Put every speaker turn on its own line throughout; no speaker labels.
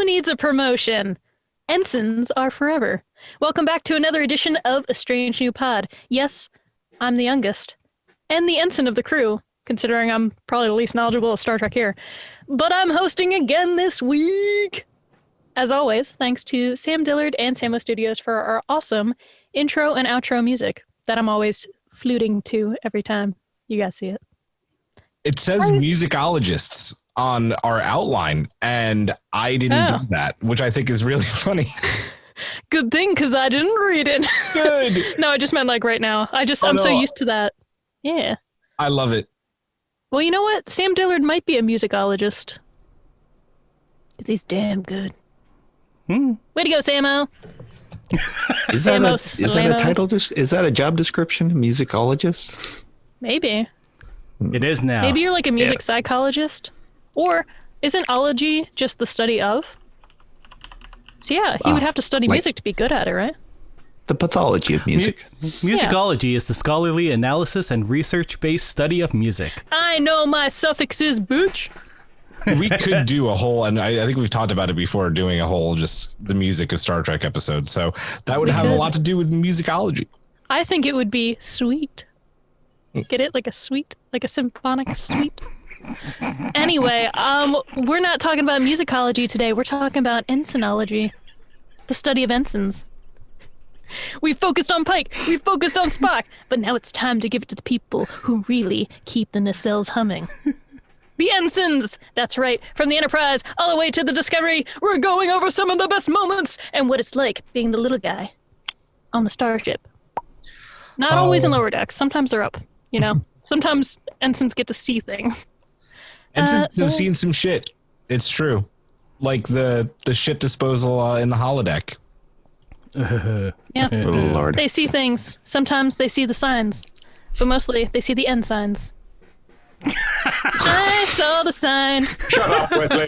Who needs a promotion? Ensigns are forever. Welcome back to another edition of A Strange New Pod. Yes, I'm the youngest and the ensign of the crew, considering I'm probably the least knowledgeable of Star Trek here. But I'm hosting again this week. As always, thanks to Sam Dillard and Samo Studios for our awesome intro and outro music that I'm always fluting to every time you guys see it.
It says musicologists on our outline, and I didn't do that, which I think is really funny.
Good thing, because I didn't read it.
Good.
No, I just meant like right now. I'm so used to that. Yeah.
I love it.
Well, you know what? Sam Dillard might be a musicologist. Because he's damn good. Way to go, Samo.
Is that a title? Is that a job description? Musicologist?
Maybe.
It is now.
Maybe you're like a music psychologist. Or isn't ology just the study of? So yeah, he would have to study music to be good at it, right?
The pathology of music.
Musicology is the scholarly analysis and research-based study of music.
I know my suffixes, booch.
We could do a whole, and I think we've talked about it before, doing a whole just the music of Star Trek episode. So that would have a lot to do with musicology.
I think it would be sweet. Get it? Like a suite? Like a symphonic suite? Anyway, we're not talking about musicology today. We're talking about ensignology, the study of ensigns. We focused on Pike, we focused on Spock, but now it's time to give it to the people who really keep the nacelles humming. The Ensigns! That's right, from the Enterprise all the way to the Discovery, we're going over some of the best moments and what it's like being the little guy on the starship. Not always in lower decks, sometimes they're up, you know? Sometimes ensigns get to see things.
Ensigns have seen some shit. It's true. Like the shit disposal in the holodeck.
Yeah.
Oh, Lord.
They see things. Sometimes they see the signs. But mostly they see the ensigns. I saw the sign.
Shut up, Wesley.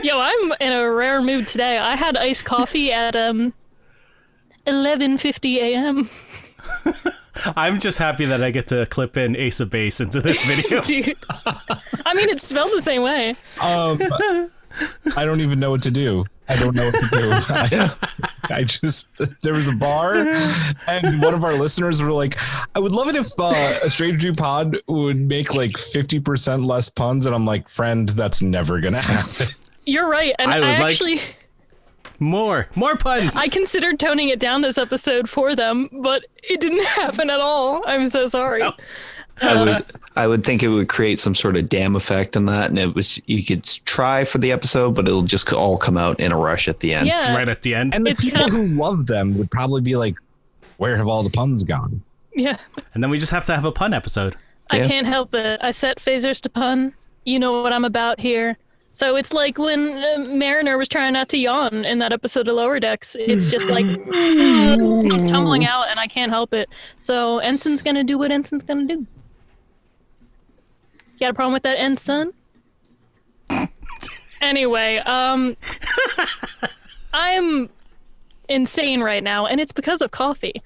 Yo, I'm in a rare mood today. I had iced coffee at 11:50 a.m.
I'm just happy that I get to clip in Ace of Base into this video.
Dude. I mean, it's spelled the same way.
I don't even know what to do. I don't know what to do. I just, there was a bar and one of our listeners were like, I would love it if A Strange New Pod would make like 50% less puns. And I'm like, friend, that's never going to happen.
You're right. And I actually...
Like more puns.
I considered toning it down this episode for them, but it didn't happen at all. I'm so sorry.
Oh.
I would think it would create some sort of damn effect on that, and you could try for the episode, but it'll just all come out in a rush at the end.
Yeah.
Right at the end.
And the people who love them would probably be like, where have all the puns gone?
Yeah.
And then we just have to have a pun episode.
I can't help it. I set phasers to pun. You know what I'm about here. So it's like when Mariner was trying not to yawn in that episode of Lower Decks. It's just like, it's tumbling out and I can't help it. So Ensign's gonna do what Ensign's gonna do. You got a problem with that, Ensign? Anyway, I'm insane right now, and it's because of coffee.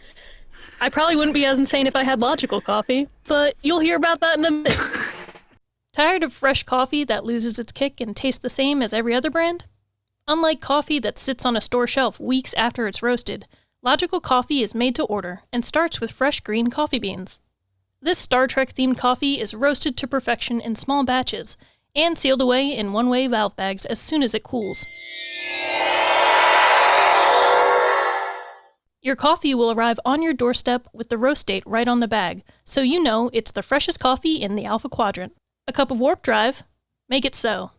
I probably wouldn't be as insane if I had logical coffee, but you'll hear about that in a minute. Tired of fresh coffee that loses its kick and tastes the same as every other brand? Unlike coffee that sits on a store shelf weeks after it's roasted, Logical Coffee is made to order and starts with fresh green coffee beans. This Star Trek-themed coffee is roasted to perfection in small batches and sealed away in one-way valve bags as soon as it cools. Your coffee will arrive on your doorstep with the roast date right on the bag, so you know it's the freshest coffee in the Alpha Quadrant. A cup of warp drive? Make it so.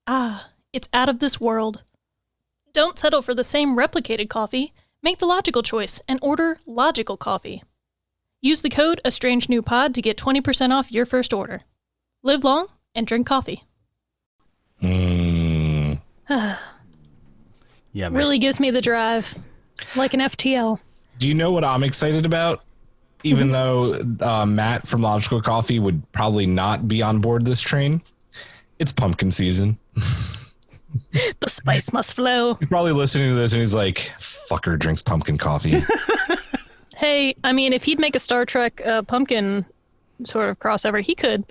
Ah, it's out of this world. Don't settle for the same replicated coffee. Make the logical choice and order Logical Coffee. Use the code ASTRANGENEWPOD to get 20% off your first order. Live long and drink coffee.
Yeah, man.
Really gives me the drive, like an FTL.
Do you know what I'm excited about? Even though Matt from Logical Coffee would probably not be on board this train, it's pumpkin season.
The spice must flow.
He's probably listening to this and he's like, fucker drinks pumpkin coffee.
Hey, I mean, if he'd make a Star Trek pumpkin sort of crossover, he could.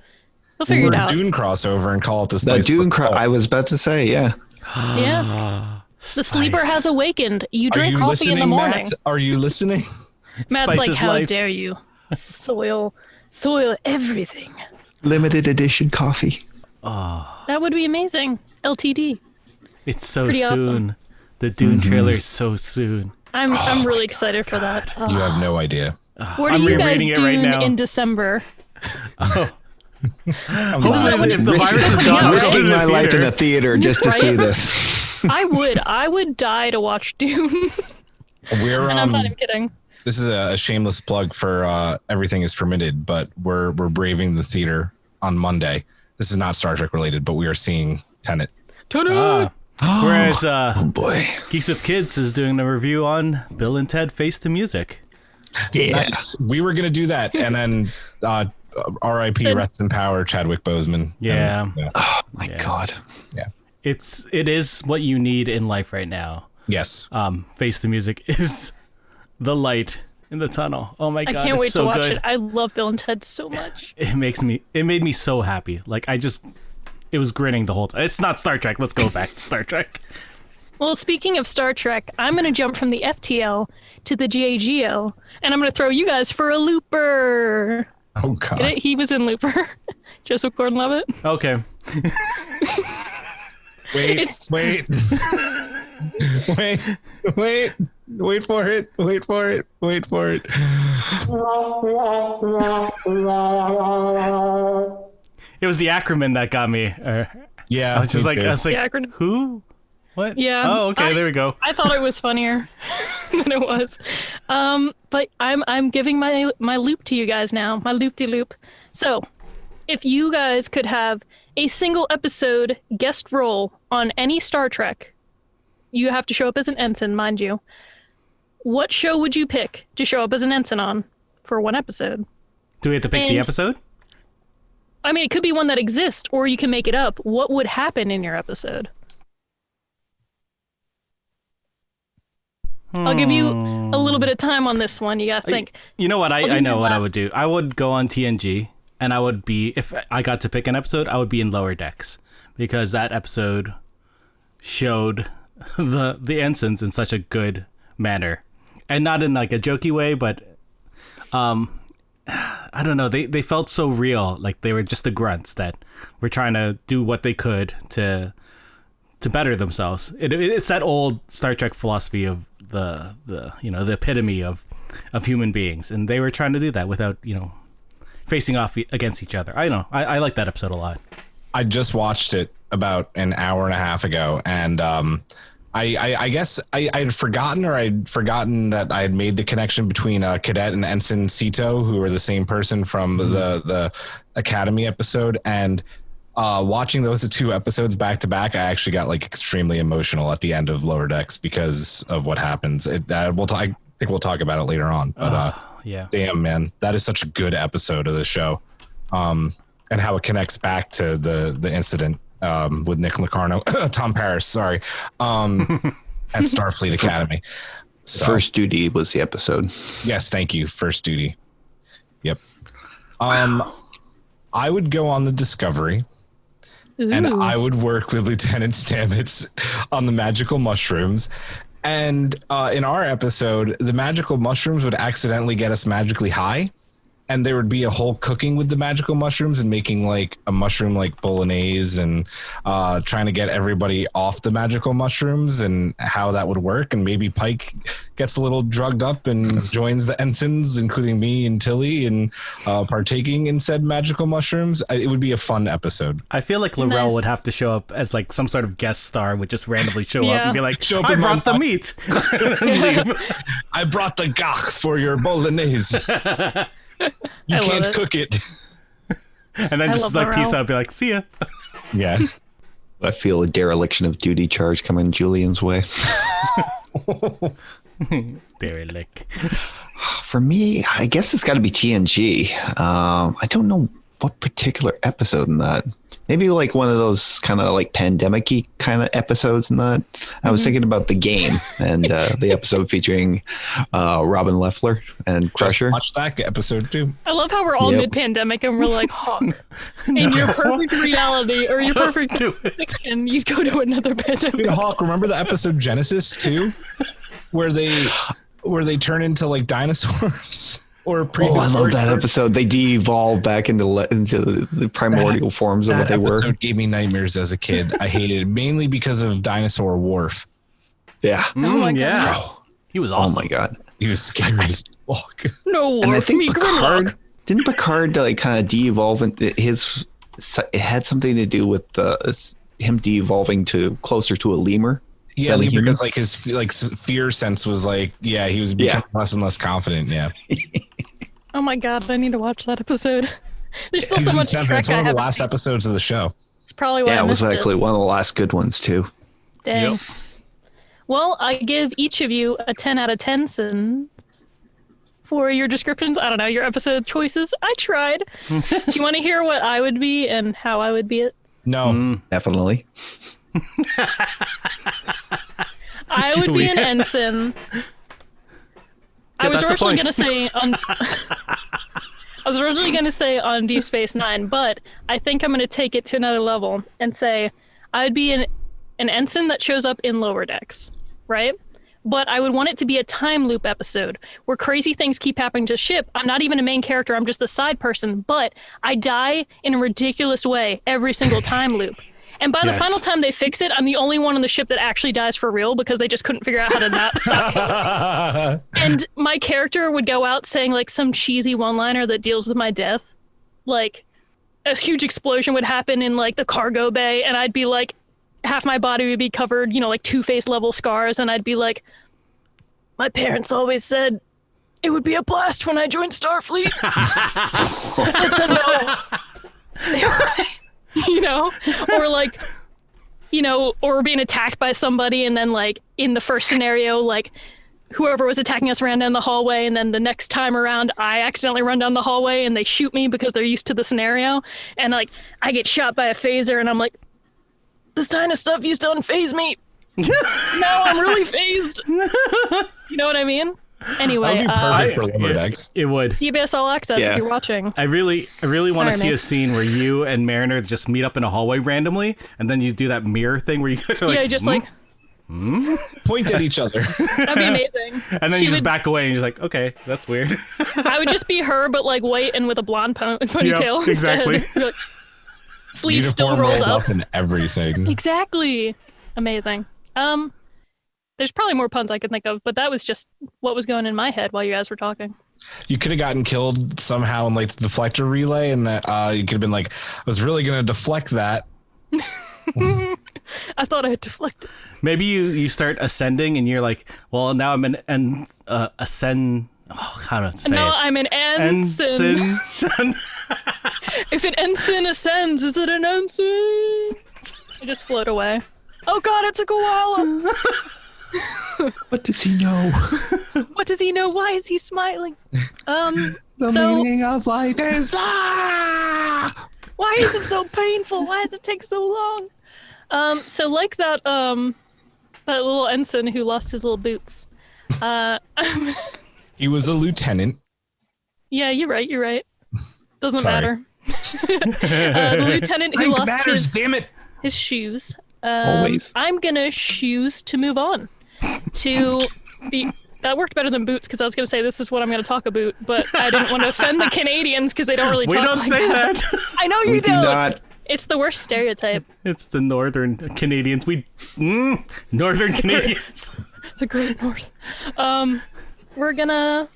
He'll figure it
Or
out.
Dune crossover and call it the
The
Spice.
Dune I was about to say, yeah.
Yeah. The sleeper has awakened. You
Are
drink
you
coffee in the
listening,
morning.
Matt? Are you listening?
Matt's
Spice
like,
is
how
life."
dare you soil everything.
Limited edition coffee.
That would be amazing. LTD.
It's so
Pretty
soon.
awesome.
The Dune trailer is so soon.
I'm really excited for that.
You have no idea.
What
I'm
do you guys
rereading it
do
right now.
in December?
Hopefully, if the virus is gone, I'll go to
Risking
the
my life in
theater.
a theater just to
Right?
see this.
I would die to watch Dune.
We're
And I'm not even kidding.
this is a shameless plug for Everything is Permitted, but we're braving the theater on Monday. This is not Star Trek related, but we are seeing Tenet.
Whereas
Oh boy.
Geeks with Kids is doing a review on Bill and Ted Face the Music.
Yeah.
Nice. We were gonna do that, and then R.I.P. Rest in Power, Chadwick Boseman.
Yeah.
And,
Oh my God.
It is what you need in life right now.
yes.
Face the Music is the light in the tunnel. Oh my
I
God,
can't
it's
wait
so
to watch
good.
it. I love Bill and Ted so much.
It made me so happy. Like it was grinning the whole time. It's not Star Trek. Let's go back to Star Trek.
Well, speaking of Star Trek, I'm going to jump from the FTL to the GAGL, and I'm going to throw you guys for a looper.
Oh God.
Get it? He was in Looper. Joseph Gordon-Levitt.
Okay.
Wait,
It's-
wait, wait for it. Wait for it. Wait for it.
It was the acronym that got me.
Yeah.
I was just
me
like,
too.
I was like,
The acronym.
who? What?
Yeah.
Oh, okay. There we go.
I thought it was funnier than it was. But I'm giving my loop to you guys now, my loop-de-loop. So, if you guys could have a single episode guest role on any Star Trek, you have to show up as an ensign, mind you. What show would you pick to show up as an ensign on for one episode?
Do we have to pick the
And-
episode?
I mean, it could be one that exists, or you can make it up. What would happen in your episode? I'll give you a little bit of time on this one. You gotta think.
You know what?
I'll
I
do
know
my
what I
last.
would do. I would go on TNG, and I would be, if I got to pick an episode, I would be in Lower Decks, because that episode showed the ensigns in such a good manner, and not in like a jokey way, but I don't know. They felt so real, like they were just the grunts that were trying to do what they could to better themselves. It's that old Star Trek philosophy of the epitome of human beings, and they were trying to do that without facing off against each other. I know. I like that episode a lot.
I just watched it about an hour and a half ago, and I guess I had forgotten, or I'd forgotten that I had made the connection between Cadet and Ensign Sito, who are the same person from the Academy episode. And watching those two episodes back to back, I actually got like extremely emotional at the end of Lower Decks because of what happens. I think we'll talk about it later on. But
Yeah.
damn, man, that is such a good episode of the show, and how it connects back to the incident with Nick Locarno, Tom Paris, sorry, at Starfleet Academy. So,
First Duty was the episode.
yes, thank you. First Duty. Yep. I would go on the Discovery, and
Ooh.
I would work with Lieutenant Stamets on the magical mushrooms. And in our episode, the magical mushrooms would accidentally get us magically high. And there would be a whole cooking with the magical mushrooms and making like a mushroom like bolognese, and trying to get everybody off the magical mushrooms and how that would work. And maybe Pike gets a little drugged up and joins the ensigns, including me and Tilly, and partaking in said magical mushrooms. It would be a fun episode.
I feel like Laurel
Nice.
would have to show up as like some sort of guest star, would just randomly show up
Yeah.
and be like,
Show up
I
in
brought
my
the meat. And leave.
I brought the gach for your bolognese. You
I love
can't
it.
cook it.
And then just
love
like peace
Laurel.
out, be like, see ya.
Yeah.
I feel a dereliction of duty charge coming Julian's way.
Derelict.
For me, I guess it's got to be TNG. I don't know what particular episode in that. Maybe like one of those kind of like pandemic-y kind of episodes. And that I was thinking about The Game and the episode featuring Robin Leffler and Crusher.
Watch that episode too.
I love how we're all
Yep.
mid-pandemic and we're like, Hawk, in your perfect reality or your perfect fiction, you'd go to another pandemic.
Dude, Hawk, remember the episode Genesis too, where they turn into like dinosaurs or
I love that episode. They de-evolve back into the primordial forms of what they were.
That episode gave me nightmares as a kid. I hated it mainly because of Dinosaur Worf.
Yeah.
my God.
Yeah. He was awesome.
Oh my god.
He was scary as fuck.
No,
And I
Worf, me
think
Grimlock.
Picard didn't Picard like kind of de-evolve, and it had something to do with him de-evolving to closer to a lemur.
Yeah,
than a human?
because like his fear sense was like, yeah, he was becoming less and less confident. Yeah.
Oh my God, I need to watch that episode. There's still so
Season
much
7,
Trek
it's
I
one of the
haven't
last
seen.
episodes of the show.
It's probably why
Yeah,
I
it was
missed
actually one of the last good ones too.
Dang.
Yep.
Well, I give each of you a 10 out of 10 for your descriptions. I don't know, your episode choices. I tried. Do you want to hear what I would be and how I would be it?
No.
Definitely.
I would be an
Julia.
ensign. I
Yeah,
was
that's the
originally
point.
going to say on I was originally going to say on Deep Space Nine, but I think I'm going to take it to another level and say I would be an ensign that shows up in lower decks, right? But I would want it to be a time loop episode where crazy things keep happening to the ship. I'm not even a main character, I'm just the side person, but I die in a ridiculous way every single time loop. And by the
Yes.
final time they fix it, I'm the only one on the ship that actually dies for real because they just couldn't figure out how to not stop. And my character would go out saying like some cheesy one-liner that deals with my death. Like a huge explosion would happen in like the cargo bay and I'd be like, half my body would be covered, you know, like Two-Face level scars. And I'd be like, my parents always said it would be a blast when I joined Starfleet. No. They were right. You know, or like, you know, or being attacked by somebody and then like in the first scenario, like whoever was attacking us ran down the hallway and then the next time around I accidentally run down the hallway and they shoot me because they're used to the scenario and like I get shot by a phaser and I'm like, this kind of stuff used to unfaze me. Now I'm really phased. You know what I mean?
That
Anyway,
would be perfect for lower decks.
It would.
CBS All Access
Yeah.
if you're watching.
I really want to see
Alright.
a scene where you and Mariner just meet up in a hallway randomly, and then you do that mirror thing where you guys are like,
Yeah, just like,
Point at each other.
that'd be amazing.
and then
She
you just
would-
back away, and you're like, okay, that's weird.
I would just be her, but like white and with a blonde ponytail
Yep, exactly.
instead. Like, sleeves still
Uniform
rolled up.
and everything.
Exactly. Amazing. There's probably more puns I could think of, but that was just what was going in my head while you guys were talking.
You could have gotten killed somehow in like the deflector relay, and you could have been like, I was really gonna deflect that.
I thought I had deflected.
Maybe you start ascending, and you're like, well, now I'm an ascend. Oh, how to say
No,
it?
I'm an ensign.
Ensign.
If an ensign ascends, is it an ensign? I just float away. Oh god, it's a koala!
What does he know?
What does he know? Why is he smiling?
The
So
meaning of life is
why is it so painful? Why does it take so long? So like that little ensign who lost his little boots.
He was a lieutenant.
Yeah, you're right. Doesn't
Sorry.
matter. The lieutenant who
Rank
lost
matters, damn it.
his shoes.
Always.
I'm gonna choose to move on to the. That worked better than boots because I was gonna say this is what I'm gonna talk about, but I didn't want to offend the Canadians because they don't really
We
talk
don't
like
say
that.
that.
I know
We
you
do
don't.
not.
It's the worst stereotype.
It's the northern Canadians. Northern Canadians.
It's a great north. We're gonna.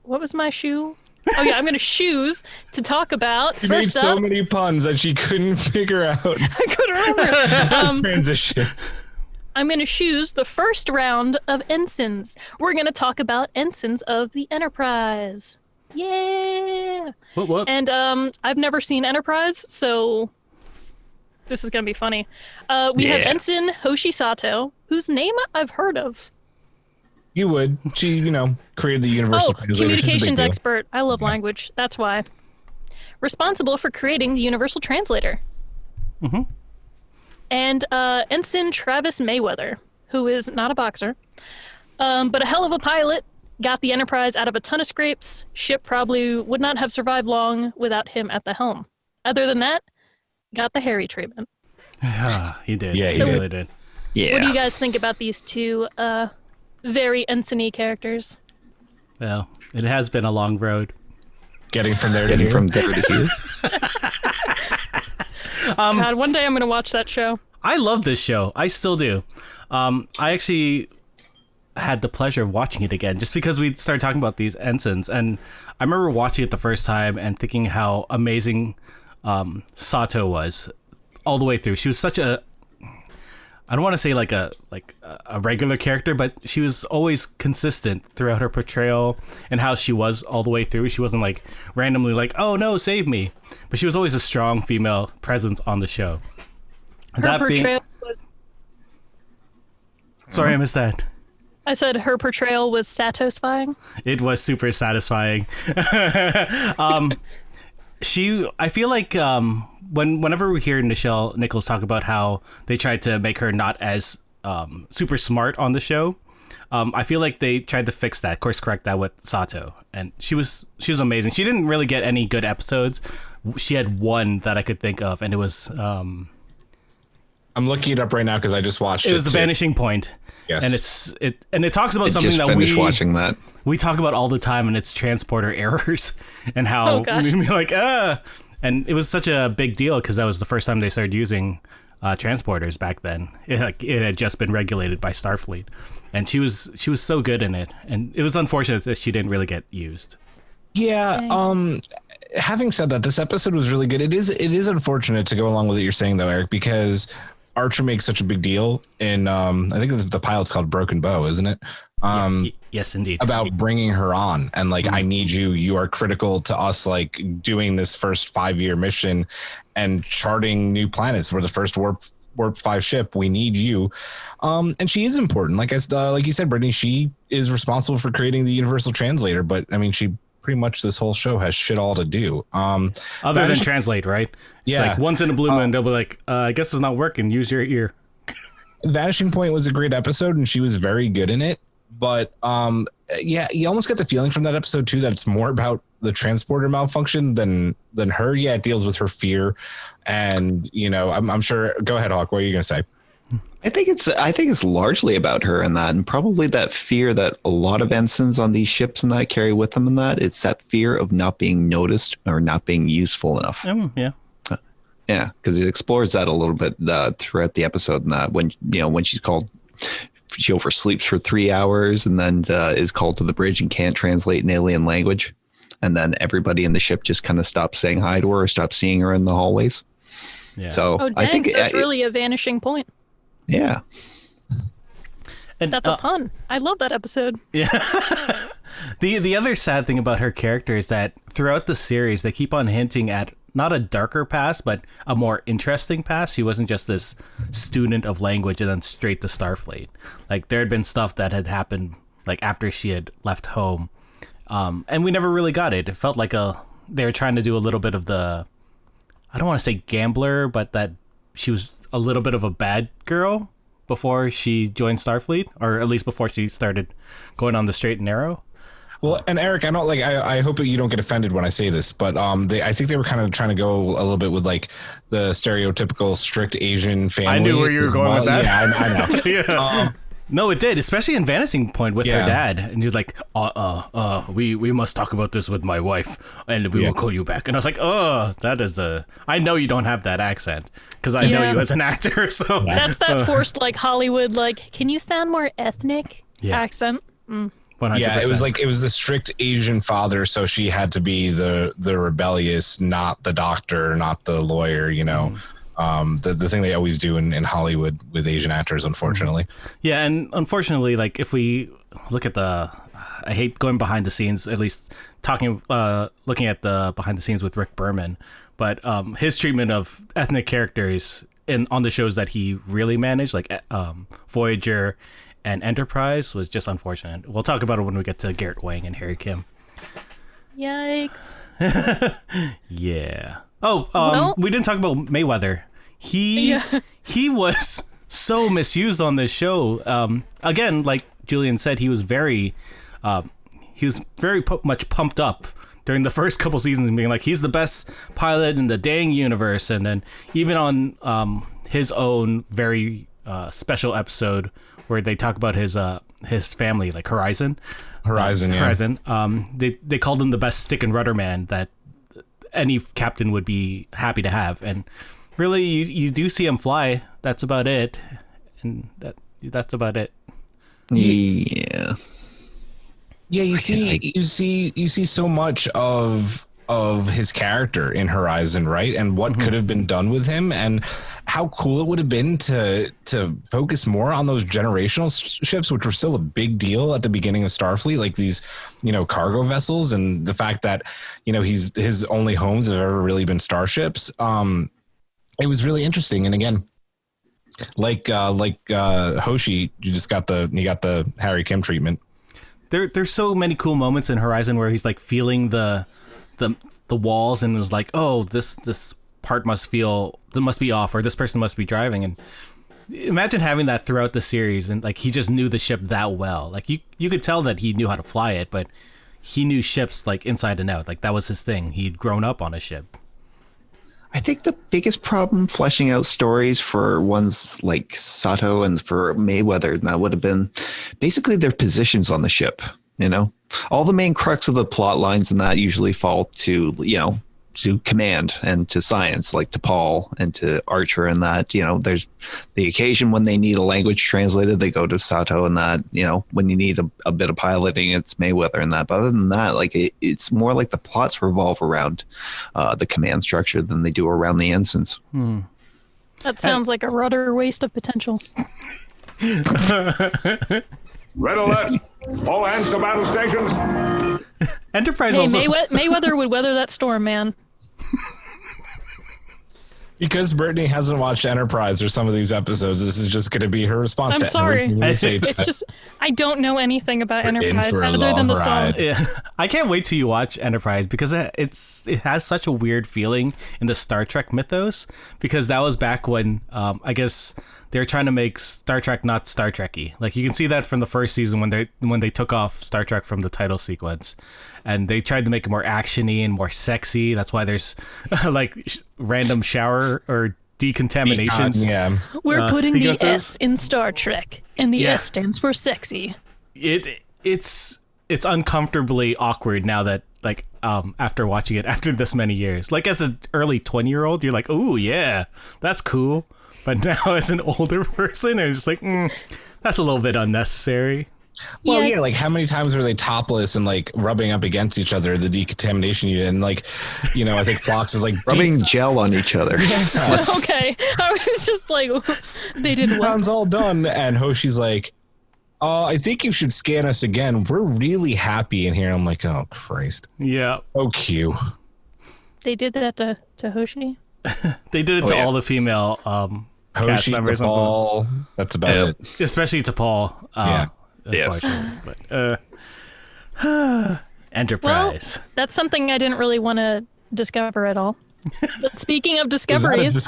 What was my shoe? Oh yeah, I'm gonna choose to talk about.
She made
First
so
up,
many puns that she couldn't figure out.
I couldn't remember.
Transition.
I'm going to choose the first round of Ensigns. We're going to talk about Ensigns of the Enterprise. Yeah.
What?
And I've never seen Enterprise, so this is going to be funny. We have
Yeah.
Ensign Hoshi Sato, whose name I've heard of.
You would. She, created the universal
Oh,
translator. She's a big
communications
deal.
expert. I love language. That's why. Responsible for creating the universal translator. And Ensign Travis Mayweather, who is not a boxer, but a hell of a pilot, got the Enterprise out of a ton of scrapes. Ship probably would not have survived long without him at the helm. Other than that, got the Harry treatment.
Yeah, he did.
Yeah, he
he
did.
really did.
Yeah.
What do you guys think about these two very ensign-y characters?
Well, it has been a long road.
Getting from there to
Getting
here.
from there to here.
God, one day I'm going to watch that show.
I love this show. I still do. I actually had the pleasure of watching it again just because we started talking about these ensigns, and I remember watching it the first time and thinking how amazing Sato was all the way through. She was such a, I don't want to say like a regular character, but she was always consistent throughout her portrayal and how she was all the way through. She wasn't like randomly like, oh no, save me, but she was always a strong female presence on the show.
Her portrayal was...
Sorry, I missed that.
I said her portrayal was satisfying.
It was super satisfying. I feel like whenever we hear Nichelle Nichols talk about how they tried to make her not as super smart on the show, I feel like they tried to fix that, course correct that with Sato, and she was amazing. She didn't really get any good episodes. She had one that I could think of, and it was
I'm looking it up right now because I just watched it.
It was The Vanishing Point.
Yes.
And it talks about something
Just
that
finished watching that.
we talk about all the time, and it's transporter errors and how
Oh, gosh.
we'd be like, and it was such a big deal because that was the first time they started using transporters back then. It had just been regulated by Starfleet, and she was so good in it, and it was unfortunate that she didn't really get used.
Yeah. Having said that, this episode was really good. It is unfortunate to go along with what you're saying though, Eric, because Archer makes such a big deal in I think the pilot's called Broken Bow, isn't it?
Yes, indeed.
About bringing her on and like, I need you. You are critical to us, like doing this first 5-year mission and charting new planets. We're the first warp 5 ship. We need you. And she is important. Like you said, Brittany, she is responsible for creating the universal translator. But I mean, she pretty much this whole show has shit all to do.
Other than translate, right?
Yeah.
It's like once in a blue moon, they'll be like, I guess it's not working. Use your ear.
Vanishing Point was a great episode and she was very good in it. But yeah, you almost get the feeling from that episode too that it's more about the transporter malfunction than her. Yeah, it deals with her fear, and you know, I'm sure. Go ahead, Hawk. What are you gonna say?
I think it's largely about her and that, and probably that fear that a lot of ensigns on these ships and that carry with them, and that it's that fear of not being noticed or not being useful enough.
Yeah.
Yeah, because it explores that a little bit throughout the episode, and that when she's called. She oversleeps for 3 hours and then is called to the bridge and can't translate an alien language. And then everybody in the ship just kind of stops saying hi to her or stops seeing her in the hallways.
Yeah.
So
Oh, dang,
I think
that's really a vanishing point.
Yeah.
And
That's a pun. I love that episode.
Yeah. The other sad thing about her character is that throughout the series, they keep on hinting at not a darker past, but a more interesting past. She wasn't just this student of language and then straight to Starfleet. Like there had been stuff that had happened like after she had left home. And we never really got it. It felt like they were trying to do a little bit of the, I don't want to say gambler, but that she was a little bit of a bad girl before she joined Starfleet, or at least before she started going on the straight and narrow.
Well, and Eric, I hope that you don't get offended when I say this, but I think they were kind of trying to go a little bit with like the stereotypical strict Asian family.
I knew where you were going with that.
Yeah, I know.
Yeah. No, it did, especially in Vanishing Point with her dad. And he's like, we must talk about this with my wife and we will call you back. And I was like, I know you don't have that accent because I know you as an actor. So
That's that forced like Hollywood, like, can you sound more ethnic accent?
100%.
Yeah, it was the strict Asian father, so she had to be the rebellious, not the doctor, not the lawyer, you know. The thing they always do in Hollywood with Asian actors, unfortunately.
Yeah, and unfortunately, like if we look at I hate going behind the scenes, at least looking at the behind the scenes with Rick Berman, but his treatment of ethnic characters on the shows that he really managed, like Voyager and Enterprise, was just unfortunate. We'll talk about it when we get to Garrett Wang and Harry Kim.
Yikes.
Yeah. Oh, we didn't talk about Mayweather. he was so misused on this show. Again, like Julian said, he was very much pumped up during the first couple seasons, being like, he's the best pilot in the dang universe. And then even on his own very special episode where they talk about his family, like Horizon. They called him the best stick and rudder man that any captain would be happy to have. And really, you do see him fly. That's about it. And that's about it.
Yeah.
Yeah, you see so much of his character in Horizon, right? And what could have been done with him, and how cool it would have been to focus more on those generational ships, which were still a big deal at the beginning of Starfleet, like these, cargo vessels, and the fact that, his only homes have ever really been starships. It was really interesting. And again, like Hoshi, you got the Harry Kim treatment.
There's so many cool moments in Horizon where he's like feeling the walls and was like, oh, this part must be off, or this person must be driving. And imagine having that throughout the series, and like he just knew the ship that well. Like you could tell that he knew how to fly it, but he knew ships like inside and out. Like that was his thing. He'd grown up on a ship.
I think the biggest problem fleshing out stories for ones like Sato and for Mayweather now would have been basically their positions on the ship. All the main crux of the plot lines and that usually fall to, to command and to science, like to Paul and to Archer, and that, there's the occasion when they need a language translated, they go to Sato, and that, when you need a bit of piloting, it's Mayweather and that. But other than that, like it's more like the plots revolve around the command structure than they do around the ensigns.
That sounds like a rudder waste of potential.
Red alert! All hands to battle stations!
Enterprise
Hey,
also...
Mayweather would weather that storm, man.
Because Brittany hasn't watched Enterprise or some of these episodes, this is just going to be her response.
I'm sorry. It's just, I don't know anything about Enterprise other than the song.
Yeah. I can't wait till you watch Enterprise, because it has such a weird feeling in the Star Trek mythos, because that was back when I guess they're trying to make Star Trek not Star Trek-y. Like you can see that from the first season when they took off Star Trek from the title sequence, and they tried to make it more action-y and more sexy. That's why there's like random shower or decontaminations.
Yeah.
We're putting
sequences.
the S in Star Trek, and the S stands for sexy.
It's uncomfortably awkward now that like after watching it after this many years. Like as an early 20-year-old, you're like, oh yeah, that's cool. But now as an older person, they're just like, that's a little bit unnecessary.
Well, yeah, like how many times were they topless and like rubbing up against each other, the decontamination unit, and like, I think Phlox is like
rubbing gel on each other.
Okay, I was just like, they did what?
Sounds all done, and Hoshi's like, I think you should scan us again. We're really happy in here. I'm like, oh Christ.
Yeah.
Oh, cute.
They did that to Hoshi?
They did it to all the female cast
Hoshi,
members.
Paul. That's about it.
Especially to Paul.
Yeah.
Yes.
But, Enterprise.
Well, that's something I didn't really want to discover at all. But speaking of discoveries,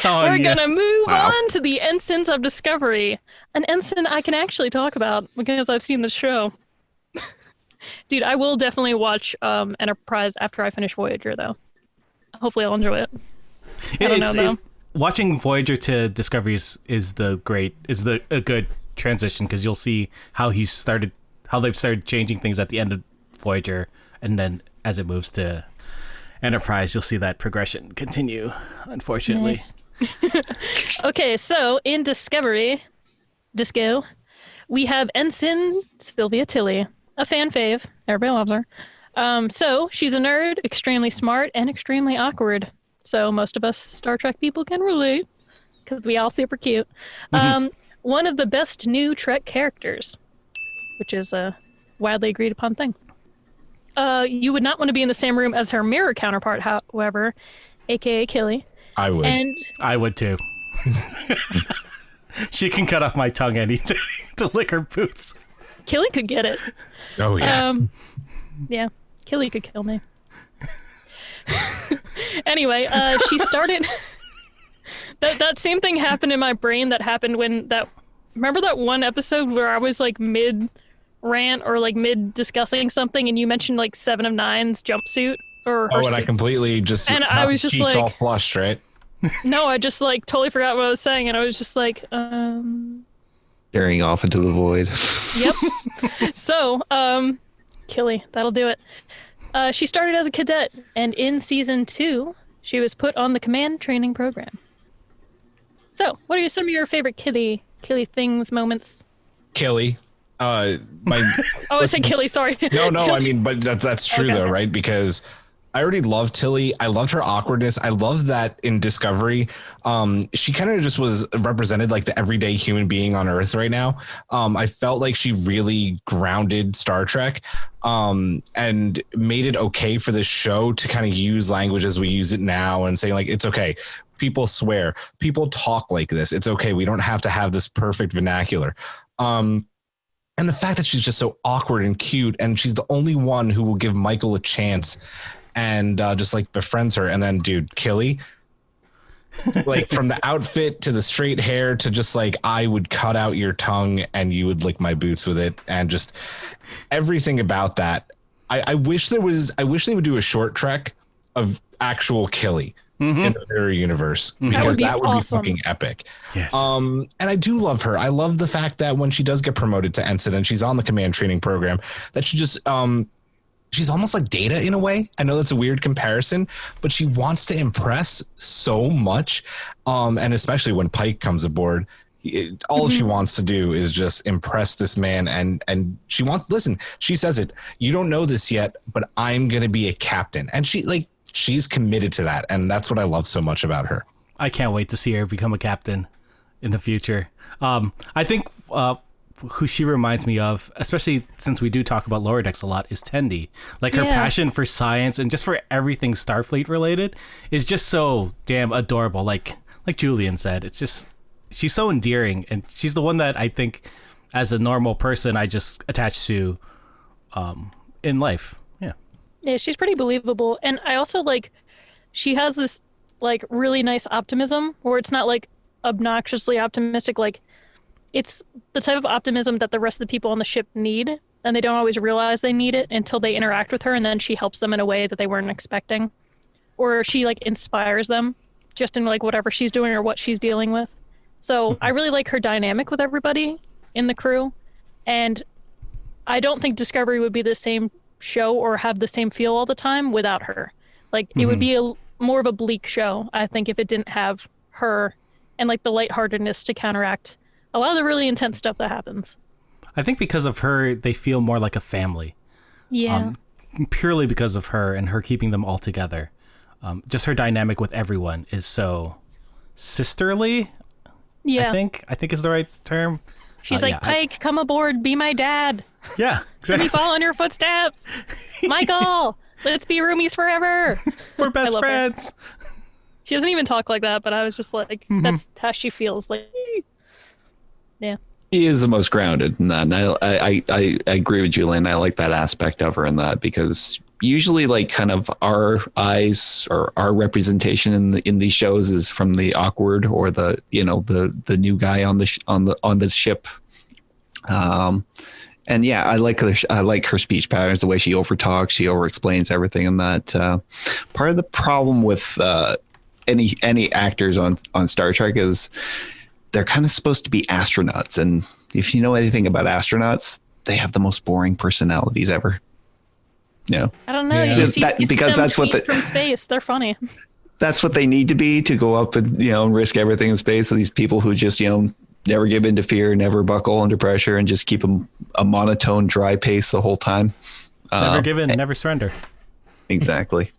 we're gonna move on to the Ensigns of Discovery. An ensign I can actually talk about because I've seen the show. Dude, I will definitely watch Enterprise after I finish Voyager, though. Hopefully I'll enjoy it. I don't know, though.
Watching Voyager to Discovery is a good transition, because you'll see how they've started changing things at the end of Voyager, and then as it moves to Enterprise, you'll see that progression continue, unfortunately.
Nice. Okay, so in Discovery, Disco, we have Ensign Sylvia Tilly, a fan fave. Everybody loves her. So she's a nerd, extremely smart, and extremely awkward. So most of us Star Trek people can relate, because we all super cute. One of the best new Trek characters, which is a widely agreed upon thing. You would not want to be in the same room as her mirror counterpart, however, aka Killy.
I would.
And
I would too. She can cut off my tongue anything to lick her boots.
Killy could get it.
Oh yeah.
Yeah, Killy could kill me. Anyway, she started That same thing happened in my brain that happened when remember that one episode where I was like mid rant or like mid discussing something and you mentioned like 7 of 9's jumpsuit or her
and I
suit.
completely just
And I was just
cheeks
like
all flushed, right?
No, I just like totally forgot what I was saying and I was just like
Staring off into the void.
Yep. So, Killy, that'll do it. She started as a cadet, and in season 2, she was put on the command training program. So, what are some of your favorite Killy things, moments?
Killy.
Oh, I said Killy, sorry.
No,
Tilly.
I mean, but that's true though, right? Because I already loved Tilly. I loved her awkwardness. I love that in Discovery. She kind of just was represented like the everyday human being on Earth right now. I felt like she really grounded Star Trek and made it okay for this show to kind of use language as we use it now and saying like, it's okay. People swear. People talk like this. It's okay. We don't have to have this perfect vernacular. And the fact that she's just so awkward and cute, and she's the only one who will give Michael a chance and just like befriends her. And then, dude, Killy, like from the outfit to the straight hair to just like, I would cut out your tongue and you would lick my boots with it. And just everything about that. I wish they would do a short trek of actual Killy. In the mirror universe, because that would be fucking epic.
Yes.
And I do love her. I love the fact that when she does get promoted to ensign and she's on the command training program, that she just she's almost like Data in a way. I know that's a weird comparison, but she wants to impress so much. And especially when Pike comes aboard, all she wants to do is just impress this man. And she she says it, you don't know this yet, but I'm going to be a captain. And she's committed to that, and that's what I love so much about her.
I can't wait to see her become a captain in the future. I think who she reminds me of, especially since we do talk about Lower Decks a lot, is Tendi. Like her passion for science and just for everything Starfleet related is just so damn adorable. Like Julian said, it's just, she's so endearing, and she's the one that I think as a normal person I just attach to in life.
Yeah, she's pretty believable. And I also she has this really nice optimism where it's not like obnoxiously optimistic. Like it's the type of optimism that the rest of the people on the ship need. And they don't always realize they need it until they interact with her. And then she helps them in a way that they weren't expecting. Or she inspires them just in whatever she's doing or what she's dealing with. So I really like her dynamic with everybody in the crew. And I don't think Discovery would be the same show or have the same feel all the time without her. It would be more of a bleak show, I think, if it didn't have her and the lightheartedness to counteract a lot of the really intense stuff that happens.
I think because of her, they feel more like a family.
Yeah.
Purely because of her and her keeping them all together. Just her dynamic with everyone is so sisterly.
Yeah.
I think is the right term.
She's Pike, come aboard, be my dad.
Yeah, exactly.
Let me follow in your footsteps. Michael, let's be roomies forever.
We're best friends.
She doesn't even talk like that, but I was just that's how she feels. Yeah.
He is the most grounded in that. And I agree with Julian. I like that aspect of her in that, because usually kind of our eyes or our representation in these shows is from the awkward or the new guy on the ship. And yeah, I like her speech patterns, the way she overtalks, she overexplains everything, and that part of the problem with any actors on Star Trek is they're kind of supposed to be astronauts, and if you know anything about astronauts, they have the most boring personalities ever. Yeah,
I don't know.
Yeah.
You see
because
them
that's what
tweet from space. They're funny.
That's what they need to be to go up and and risk everything in space. So these people who just never give in to fear, never buckle under pressure, and just keep a monotone, dry pace the whole time.
Never give in, never surrender.
Exactly.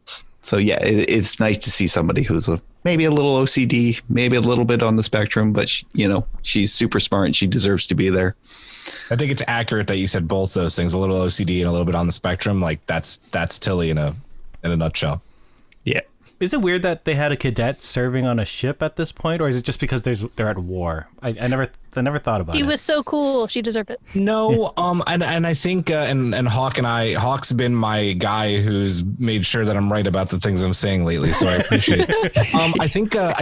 So yeah, it's nice to see somebody who's maybe a little OCD, maybe a little bit on the spectrum, but she's super smart and she deserves to be there.
I think it's accurate that you said both those things, a little OCD and a little bit on the spectrum. That's Tilly in a nutshell.
Yeah.
Is it weird that they had a cadet serving on a ship at this point, or is it just because they're at war? I never never thought about
He
it.
was so cool. She deserved it.
No, and I think and Hawk's been my guy who's made sure that I'm right about the things I'm saying lately, so I appreciate it. I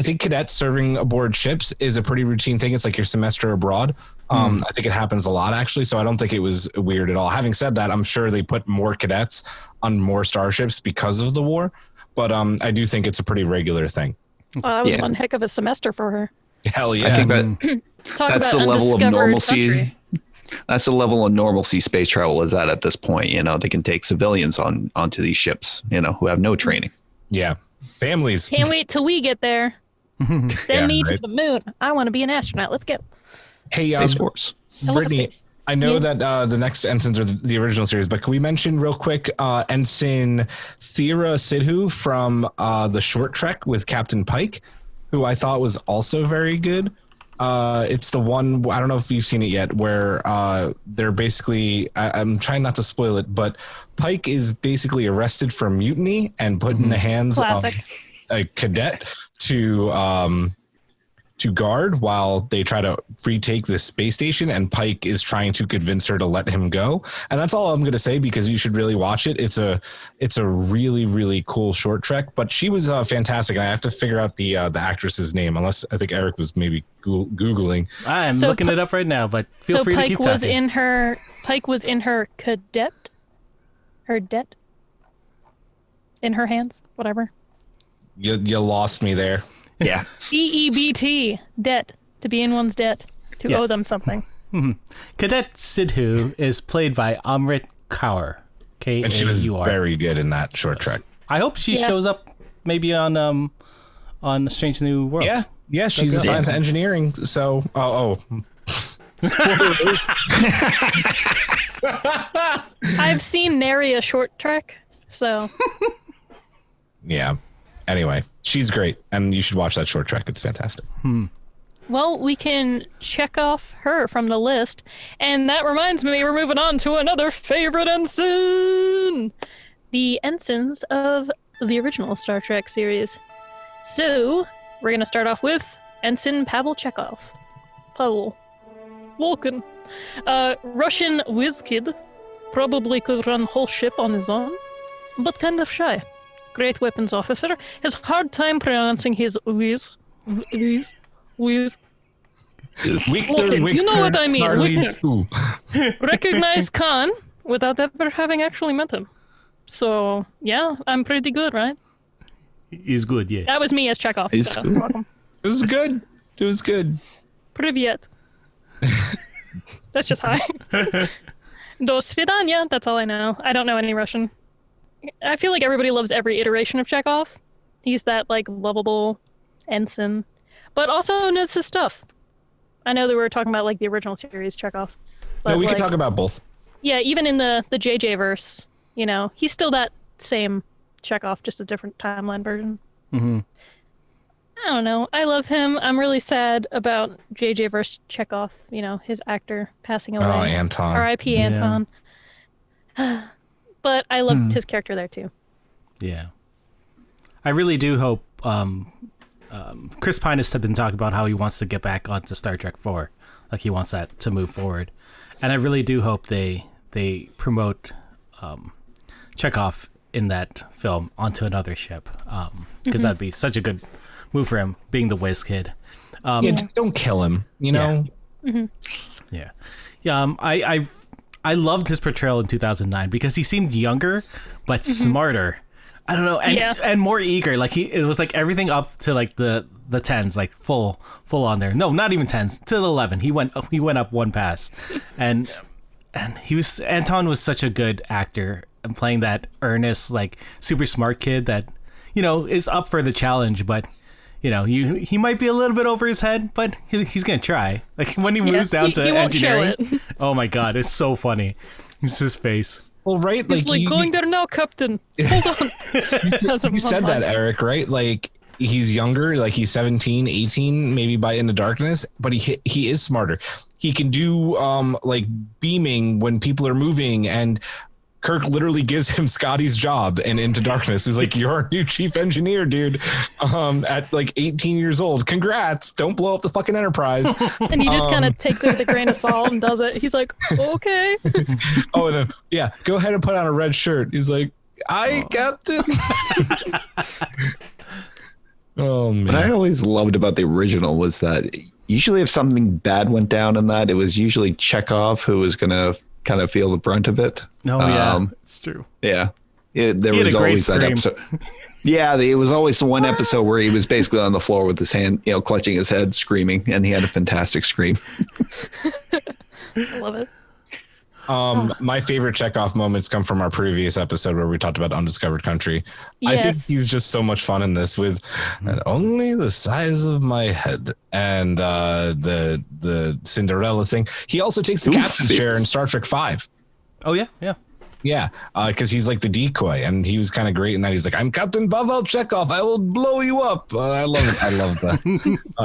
think cadets serving aboard ships is a pretty routine thing. It's like your semester abroad. I think it happens a lot actually, so I don't think it was weird at all. Having said that, I'm sure they put more cadets on more starships because of the war, but I do think it's a pretty regular thing.
That was one heck of a semester for her.
Hell yeah.
I think that
Talk
that's the
about
level of
undiscovered
normalcy.
country.
That's the level of normalcy space travel is at this point. You know, they can take civilians onto these ships, you know, who have no training.
Yeah. Families.
Can't wait till we get there. Send
Yeah,
me to
right.
the moon. I want to be an astronaut. Let's go.
Hey,
Space Force.
I love
Brittany,
space.
I know
Yeah.
that the next Ensigns are the original series, but can we mention real quick Ensign Thera Sidhu from the Short Trek with Captain Pike, who I thought was also very good. It's the one, I don't know if you've seen it yet, where they're basically, I'm trying not to spoil it, but Pike is basically arrested for mutiny and put in the hands
Classic.
of a cadet to guard while they try to retake the space station, and Pike is trying to convince her to let him go. And that's all I'm going to say, because you should really watch it. It's a really, really cool short trek, but she was fantastic. And I have to figure out the actress's name, unless I think Eric was maybe Googling.
I'm
So
looking
Pi-
it up right now, but feel
So
free to
Pike
keep
was
talking.
Pike was in her cadet, her debt, in her hands, whatever.
You lost me there.
Yeah.
DEBT, debt, to be in one's debt, to
Yeah.
owe them something.
Cadet Sidhu is played by Amrit Kaur.
And she was
Kaur.
very good in that short trek.
I hope she
Yeah.
shows up maybe on Strange New Worlds.
Yeah, she's
good.
assigned to engineering. So, Spoilers.
I've seen nary a short trek, so
Yeah. Anyway, she's great, and you should watch that short trek. It's fantastic.
well, we can check off her from the list. And that reminds me, we're moving on to another favorite ensign. The ensigns of the original Star Trek series. So, we're going to start off with Ensign Pavel Chekhov. Pavel. Vulcan. Russian whiz kid. Probably could run whole ship on his own, but kind of shy. Great weapons officer. Has hard time pronouncing his whiz. Vulcan. You know what I mean. Vulcan. Recognized Khan without ever having actually met him. So, yeah, I'm pretty good, right?
He's good, yes.
That was me as Chekhov.
He's
So,
good.
welcome.
It was good. It was good.
Privyet. That's just hi. Do svidanya. That's all I know. I don't know any Russian. I feel like everybody loves every iteration of Chekhov. He's that, like, lovable ensign, but also knows his stuff. I know that we were talking about, like, the original series Chekhov. But,
No, we
like,
can talk about both.
yeah, even in the JJ verse, you know, he's still that same Chekhov, just a different timeline version.
Mm-hmm.
I don't know. I love him. I'm really sad about JJ verse Chekhov, you know, his actor passing away.
Oh, Anton.
R.I.P.
Yeah.
Anton. But I loved his character there too.
Yeah. I really do hope Chris Pines had been talking about how he wants to get back onto Star Trek 4. Like he wants that to move forward. And I really do hope they promote Chekhov in that film onto another ship. Because that'd be such a good move for him, being the whiz kid.
Yeah, just don't kill him, you know?
Yeah. Yeah, I loved his portrayal in 2009 because he seemed younger but smarter. I don't know, and more eager. Like it was like everything up to like the 10s, like full on there. No, not even 10s, to the 11. He went up one pass. And Anton was such a good actor and playing that earnest, like super smart kid that, you know, is up for the challenge, but you know, he might be a little bit over his head, but he's gonna try. Like when he moves down to
he won't show
engineering.
it.
Oh my god, it's so funny. It's his face.
Well, right?
He's like, going there now, Captain. Hold on.
You said that, Eric, right? Like he's younger, like he's 17, 18, maybe by Into Darkness, but he is smarter. He can do like beaming when people are moving, and Kirk literally gives him Scotty's job in Into Darkness. He's like, you're our new chief engineer, dude. At like 18 years old. Congrats. Don't blow up the fucking Enterprise.
And he just kind of takes it with a grain of salt and does it. He's like, okay.
Oh, and then, yeah, go ahead and put on a red shirt. He's like, aye, Captain. Oh, man.
What I always loved about the original was that usually if something bad went down in that, it was usually Chekhov who was going to kind of feel the brunt of it.
Oh, yeah, it's true.
Yeah. There was always that episode. Yeah, it was always one episode where he was basically on the floor with his hand, clutching his head, screaming, and he had a fantastic scream.
I love it.
My favorite Chekhov moments come from our previous episode where we talked about Undiscovered Country.
Yes.
I think he's just so much fun in this with only the size of my head and the Cinderella thing. He also takes the captain chair in Star Trek V.
Oh, yeah, yeah.
Yeah, because he's like the decoy, and he was kind of great in that. He's like, I'm Captain Pavel Chekhov. I will blow you up. I love it. I love that.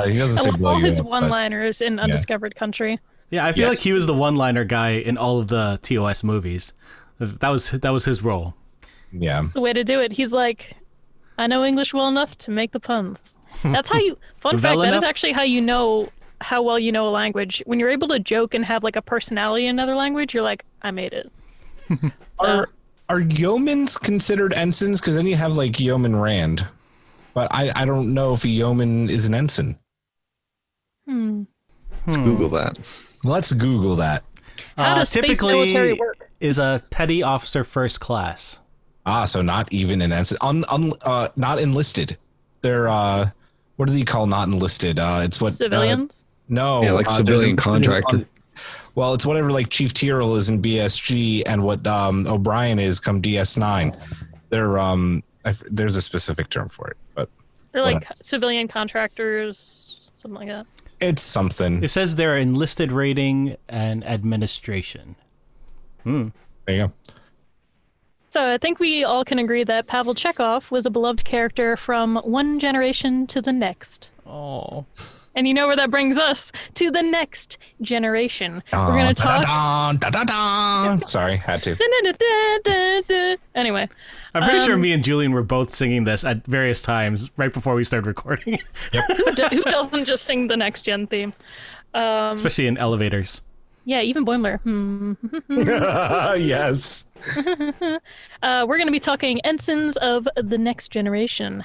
He doesn't say blow
all
you
his
up.
one-liners in Undiscovered Country.
Yeah, I feel like he was the one-liner guy in all of the TOS movies. That was his role.
Yeah.
That's the way to do it. He's like, I know English well enough to make the puns. That's how you, fun fact, that is actually how you know how well you know a language. When you're able to joke and have like a personality in another language, you're like, I made it.
Are yeomans considered ensigns? Because then you have like Yeoman Rand. But I don't know if a yeoman is an ensign.
Let's Google that.
Let's Google that.
How does space military work?
Is a petty officer first class.
So not even an ensign. Not enlisted. They're what do they call not enlisted? It's what
Civilians?
No,
yeah, like civilian contractor.
Well, it's whatever like Chief Tyrrell is in BSG and what O'Brien is come DS9. They're there's a specific term for it, but
they're like civilian contractors, something like that.
It's something.
It says they're enlisted rating and administration.
There you go.
So I think we all can agree that Pavel Chekhov was a beloved character from one generation to the next.
Oh.
And you know where that brings us? To the next generation. We're going to talk...
Sorry, had to.
Anyway.
I'm pretty sure me and Julian were both singing this at various times right before we started recording.
Yep.
Who doesn't just sing the next gen theme?
Especially in elevators.
Yeah, even Boimler.
Yes.
We're going to be talking ensigns of the next generation,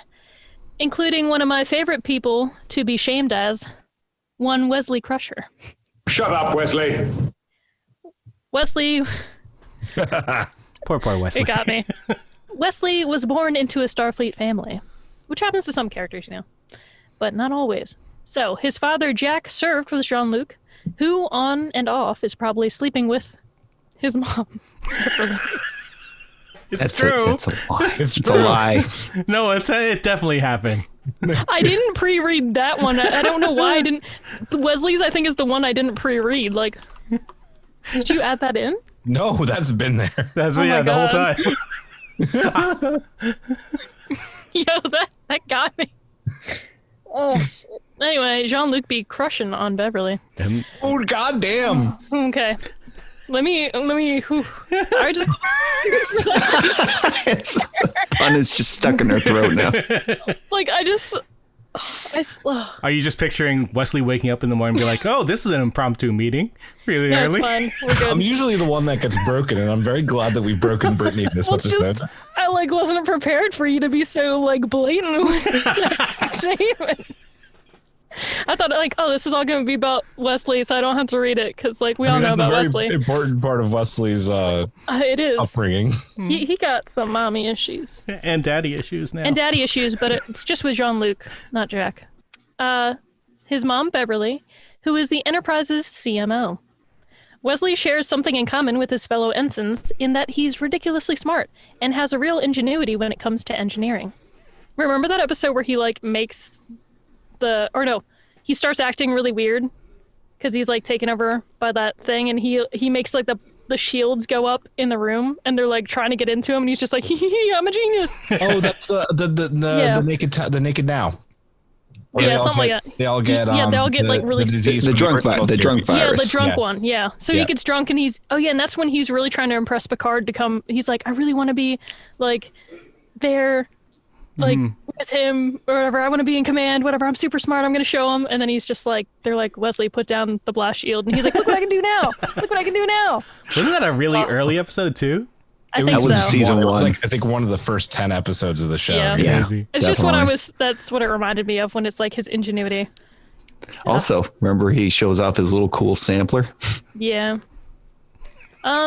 including one of my favorite people to be shamed as, one Wesley Crusher.
Shut up, Wesley.
Wesley...
Poor Wesley.
It got me. Wesley was born into a Starfleet family, which happens to some characters, but not always. So, his father, Jack, served with Jean-Luc, who, on and off, is probably sleeping with his mom.
It's true.
That's a lie. It's a lie.
No, it definitely happened.
I didn't pre-read that one. I don't know why I didn't. Wesley's, I think, is the one I didn't pre-read. Like, did you add that in?
No, that's been there.
That's the whole time.
Yo, that got me. Oh. Anyway, Jean-Luc be crushing on Beverly.
Oh, goddamn.
Okay. Let me. Whew. I just.
Pun is just stuck in her throat now.
Like,
Are you just picturing Wesley waking up in the morning and be like, oh, this is an impromptu meeting really
yeah,
early?
it's fine. We're good.
I'm usually the one that gets broken, and I'm very glad that we've broken Brittany this episode.
I wasn't prepared for you to be so blatant with that statement. I thought this is all going to be about Wesley, so I don't have to read it because we all know about Wesley.
It's a very important part of Wesley's
it is
upbringing.
He got some mommy issues
and daddy issues now.
and daddy issues, but it's just with Jean-Luc, not Jack. His mom Beverly, who is the Enterprise's CMO. Wesley shares something in common with his fellow ensigns in that he's ridiculously smart and has a real ingenuity when it comes to engineering. Remember that episode where he makes he starts acting really weird because he's taken over by that thing, and he makes the shields go up in the room, and they're trying to get into him, and he's just like, I'm a genius.
Oh, that's the naked now. Or
Yeah,
they all
something
get-
like that.
They all get
Yeah, they all get, like, really
disease
The
from
drunk
original
the drunk
theory.
Yeah,
virus.
the drunk
Yeah.
one. Yeah. So
Yeah.
he gets drunk and and that's when he's really trying to impress Picard to come. He's like, I really want to be like there, like with him or whatever. I want to be in command, whatever. I'm super smart. I'm going to show him. And then he's just like, they're like, Wesley, put down the blast shield. And he's like, look what I can do now. Look what I can do now.
Wasn't that a really early episode too?
I think
That was
so.
season
It was
one.
like I think one of the first 10 episodes of the show.
Yeah.
Yeah,
Crazy.
It's just what
definitely.
that's what it reminded me of when it's like his ingenuity.
Also, remember he shows off his little cool sampler.
Yeah.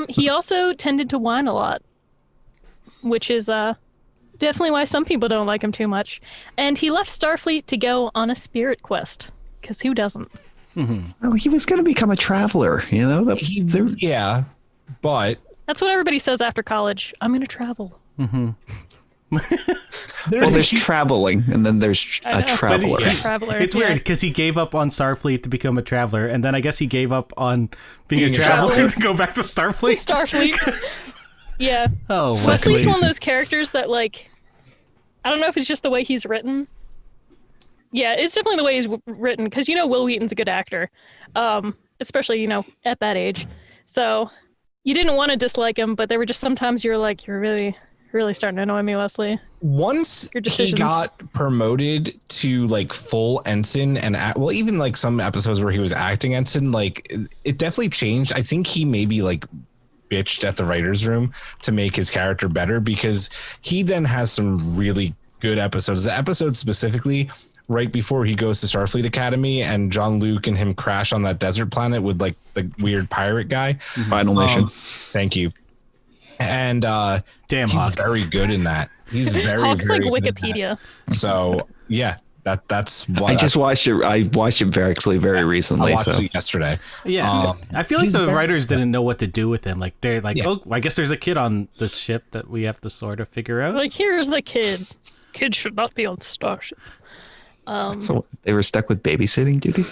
He also tended to whine a lot, which is definitely why some people don't like him too much. And he left Starfleet to go on a spirit quest, because who doesn't?
Well, he was going to become a traveler. You know, that was,
Yeah, but
That's what everybody says after college. I'm going to travel.
well, there's traveling, and then there's
I know,
a
but
traveler.
yeah. Traveler.
It's
yeah.
weird because he gave up on Starfleet to become a traveler, and then I guess he gave up on being a
Being a
traveler
traveler.
to go back to Starfleet.
Starfleet. Yeah.
Oh,
Wesley's
Wesley.
one of those characters that, like, I don't know if it's just the way he's written. Yeah, it's definitely the way he's written, because, Will Wheaton's a good actor, especially, at that age. So you didn't want to dislike him, but there were just sometimes you're like, you're really, really starting to annoy me, Wesley.
once
Your
he
decisions.
got promoted to like full ensign and well, even like some episodes where he was acting ensign, like it definitely changed. I think he maybe like bitched at the writer's room to make his character better, because he then has some really good episodes. The episode specifically right before he goes to Starfleet Academy and Jean-Luc and him crash on that desert planet with like the weird pirate guy.
Final mission.
Thank you. And
Damn,
he's
Hawk.
very good in that. He's very,
Hawk's like
very good in that.
Wikipedia.
So yeah, that's why
I just watched it. I watched it very
I
recently.
watched
So
it yesterday.
Yeah, I feel like
he's
the
very-
writers didn't know what to do with him. Like they're like,
Yeah.
oh, I guess there's a kid on this ship that we have to sort of figure out.
Like, here's a kid. Kids should not be on starships.
so they were stuck with babysitting duty.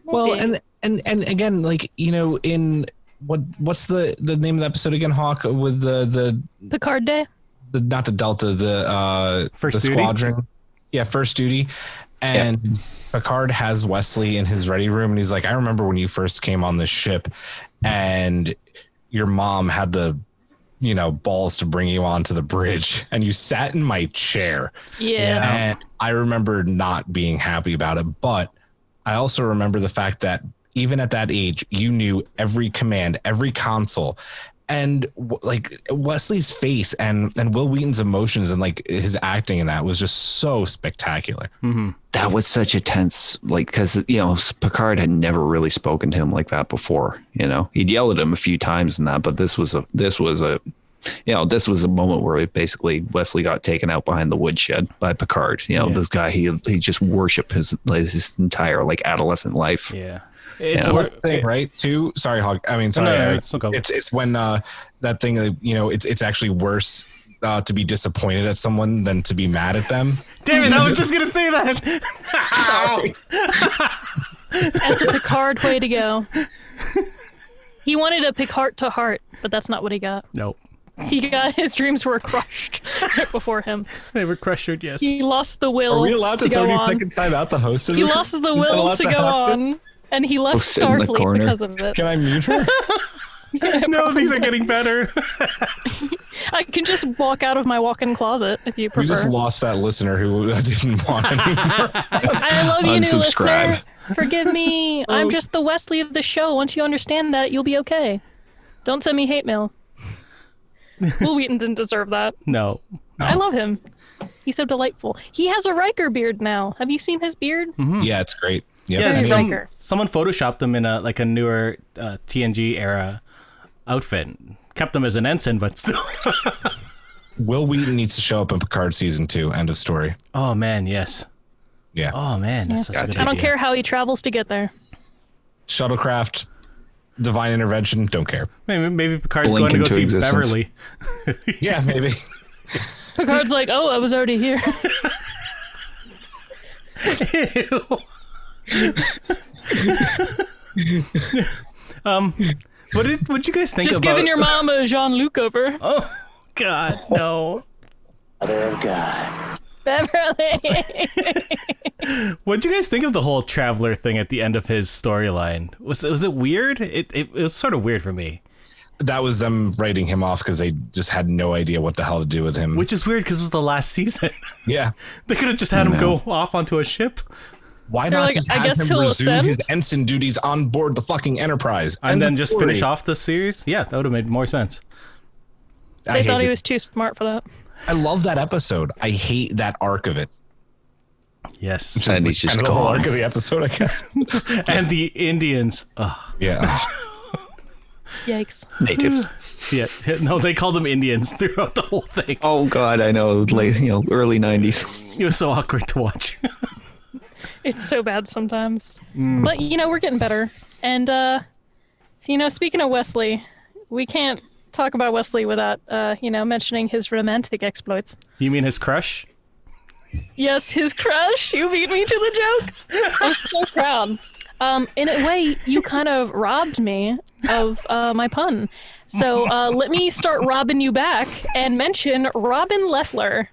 Well,
Maybe.
and again, like in what's the name of the episode again, Hawk, with the
Picard Day?
not the Delta, the
First
the
Duty?
squadron. Yeah, first duty. And Picard has Wesley in his ready room and he's like, I remember when you first came on this ship and your mom had the balls to bring you onto the bridge and you sat in my chair.
Yeah.
And I remember not being happy about it, but I also remember the fact that even at that age, you knew every command, every console, and like Wesley's face and Will Wheaton's emotions and like his acting in that was just so spectacular.
That was such a tense, like, because Picard had never really spoken to him like that before. He'd yelled at him a few times and that, but this was a moment where basically Wesley got taken out behind the woodshed by Picard. This guy, he just worshipped his entire like adolescent life.
Yeah,
Yeah.
So that's the thing, right? Too. Sorry, Hawk. I mean, sorry.
no,
Eric.
it's okay.
It's when that thing, it's actually worse to be disappointed at someone than to be mad at them.
damn it! I was just gonna say that.
Sorry.
That's a Picard way to go. He wanted a Picard to heart, but that's not what he got.
Nope,
His dreams were crushed right before him.
they were crushed. Yes.
He lost the will
Are we allowed to
go
30
on.
second time out the host of
He
this?
lost the
Is that
will
allowed
to go
happen?
on, and he left
sit in the
Starfleet
corner.
because of it.
Can I mute her?
No, things are getting better.
I can just walk out of my walk-in closet if you
We
prefer.
just lost that listener who didn't want anymore.
I love you, new
Unsubscribe.
listener. Forgive me. I'm just the Wesley of the show. Once you understand that, you'll be okay. Don't send me hate mail. Will Wheaton didn't deserve that.
No.
I love him. He's so delightful. He has a Riker beard now. Have you seen his beard?
Yeah, it's great. Yep.
Yeah,
Very
and
Riker.
someone photoshopped him in a newer TNG era outfit. Kept him as an ensign, but still.
Will Wheaton needs to show up in Picard season 2. End of story.
Oh man, yes.
Yeah.
Oh man, that's such a good
I don't
idea.
care how he travels to get there.
Shuttlecraft, divine intervention, don't care.
Maybe Picard's
Blink
going to go
into
see
existence.
Beverly.
Yeah, maybe.
Picard's like, oh, I was already here.
What'd you guys think
Just
about?
giving your mom a Jean-Luc over.
Oh God, no.
Mother of God.
Beverly.
What'd you guys think of the whole Traveler thing at the end of his storyline? Was it weird? It was sort of weird for me.
That was them writing him off because they just had no idea what the hell to do with him.
Which is weird because it was the last season.
Yeah.
They could have just had him go off onto a ship.
Why
They're
not
like,
just
I
have
guess
him
he'll
resume
ascend?
his ensign duties on board the fucking Enterprise?
And then
the
just
story.
finish off the series? Yeah, that would have made more sense.
They thought
hate
he
it.
was too smart for that.
I love that episode. I hate that arc of it.
Yes.
And he's just
Kind of the whole arc
gone.
of the episode, I guess.
And the Indians. Oh,
Yeah.
Yikes.
Natives.
yeah. No, they called them Indians throughout the whole thing.
Oh God, I know. Late, early '90s.
It was so awkward to watch.
It's so bad sometimes. But, we're getting better. And, speaking of Wesley, we can't talk about Wesley without, mentioning his romantic exploits.
You mean his crush?
Yes, his crush. You beat me to the joke. I'm so proud. In a way, you kind of robbed me of my pun. So let me start robbing you back and mention Robin Leffler,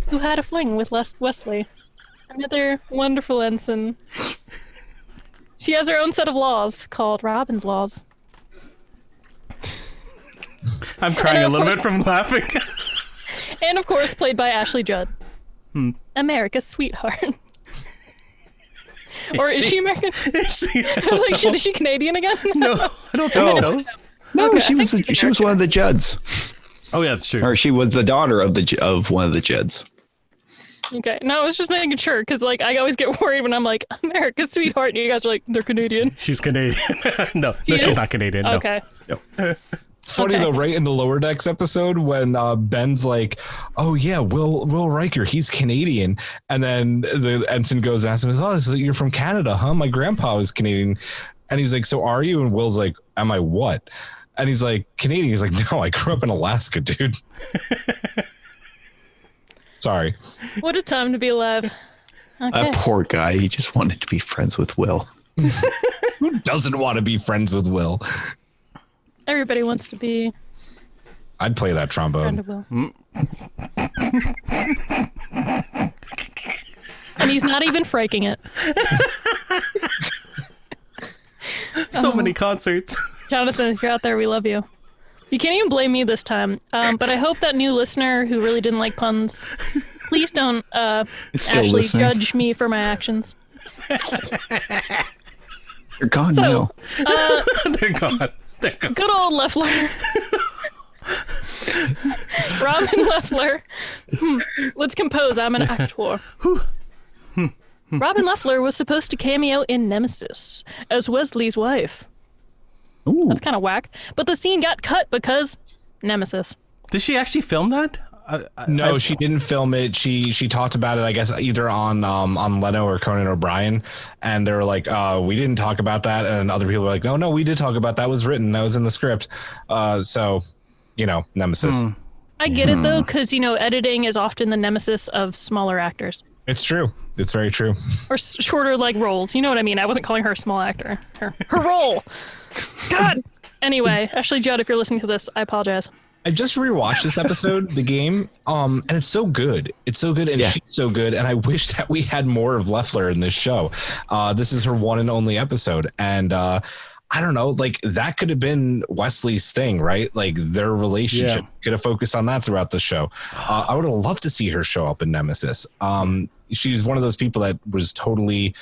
who had a fling with Wesley. Another wonderful ensign. She has her own set of laws called Robin's Laws.
I'm crying a little bit from laughing.
And of course, played by Ashley Judd. America's sweetheart. Or is she American? I was like, shit, is she Canadian again?
No, I don't think so.
No,
Okay,
she was she was one of the Judds,
Oh yeah, that's true.
or she was the daughter of one of the Judds.
Okay, no, I was just making sure, because, I always get worried when I'm like, America's sweetheart, and you guys are like, they're Canadian.
She's Canadian. no,
is?
she's not Canadian. No.
Okay.
It's funny
Okay.
though, right in the Lower Decks episode when Ben's like, "Oh yeah, Will Riker, he's Canadian," and then the ensign goes and asks him, "Oh, so you're from Canada, huh? My grandpa was Canadian," and he's like, "So are you?" And Will's like, "Am I what?" And he's like, "Canadian." He's like, "No, I grew up in Alaska, dude." Sorry.
What a time to be alive. Okay.
That poor guy. He just wanted to be friends with Will.
Who doesn't want to be friends with Will?
Everybody wants to be
I'd play that
friend
trombone.
of Will. And he's not even freaking it.
So many concerts.
Jonathan, if you're out there, we love you. You can't even blame me this time. But I hope that new listener who really didn't like puns, please don't
It's still
actually
listening.
judge me for my actions.
You're gone
So,
now.
They're gone. They're gone.
good old Leffler. Robin Leffler. Let's compose. I'm an actor. Robin Leffler was supposed to cameo in Nemesis as Wesley's wife.
Ooh.
That's kind of whack. But the scene got cut because Nemesis.
Did she actually film that?
No, she didn't film it. She talked about it, I guess, either on Leno or Conan O'Brien, and they were like, "We didn't talk about that," and other people were like, "No, we did talk about that. Was written. That was in the script." So, Nemesis.
I get it though, because editing is often the nemesis of smaller actors
It's true. It's very true.
or shorter roles. You know what I mean? I wasn't calling her a small actor. Her role. God. Anyway, Ashley Judd, if you're listening to this, I apologize.
I just rewatched this episode, the game, and it's so good. It's so good, and
Yeah.
she's so good. And I wish that we had more of Leffler in this show. This is her one and only episode, and I don't know, that could have been Wesley's thing, right? Like their relationship could have focused on that throughout the show. I would have loved to see her show up in Nemesis. She's one of those people that was totally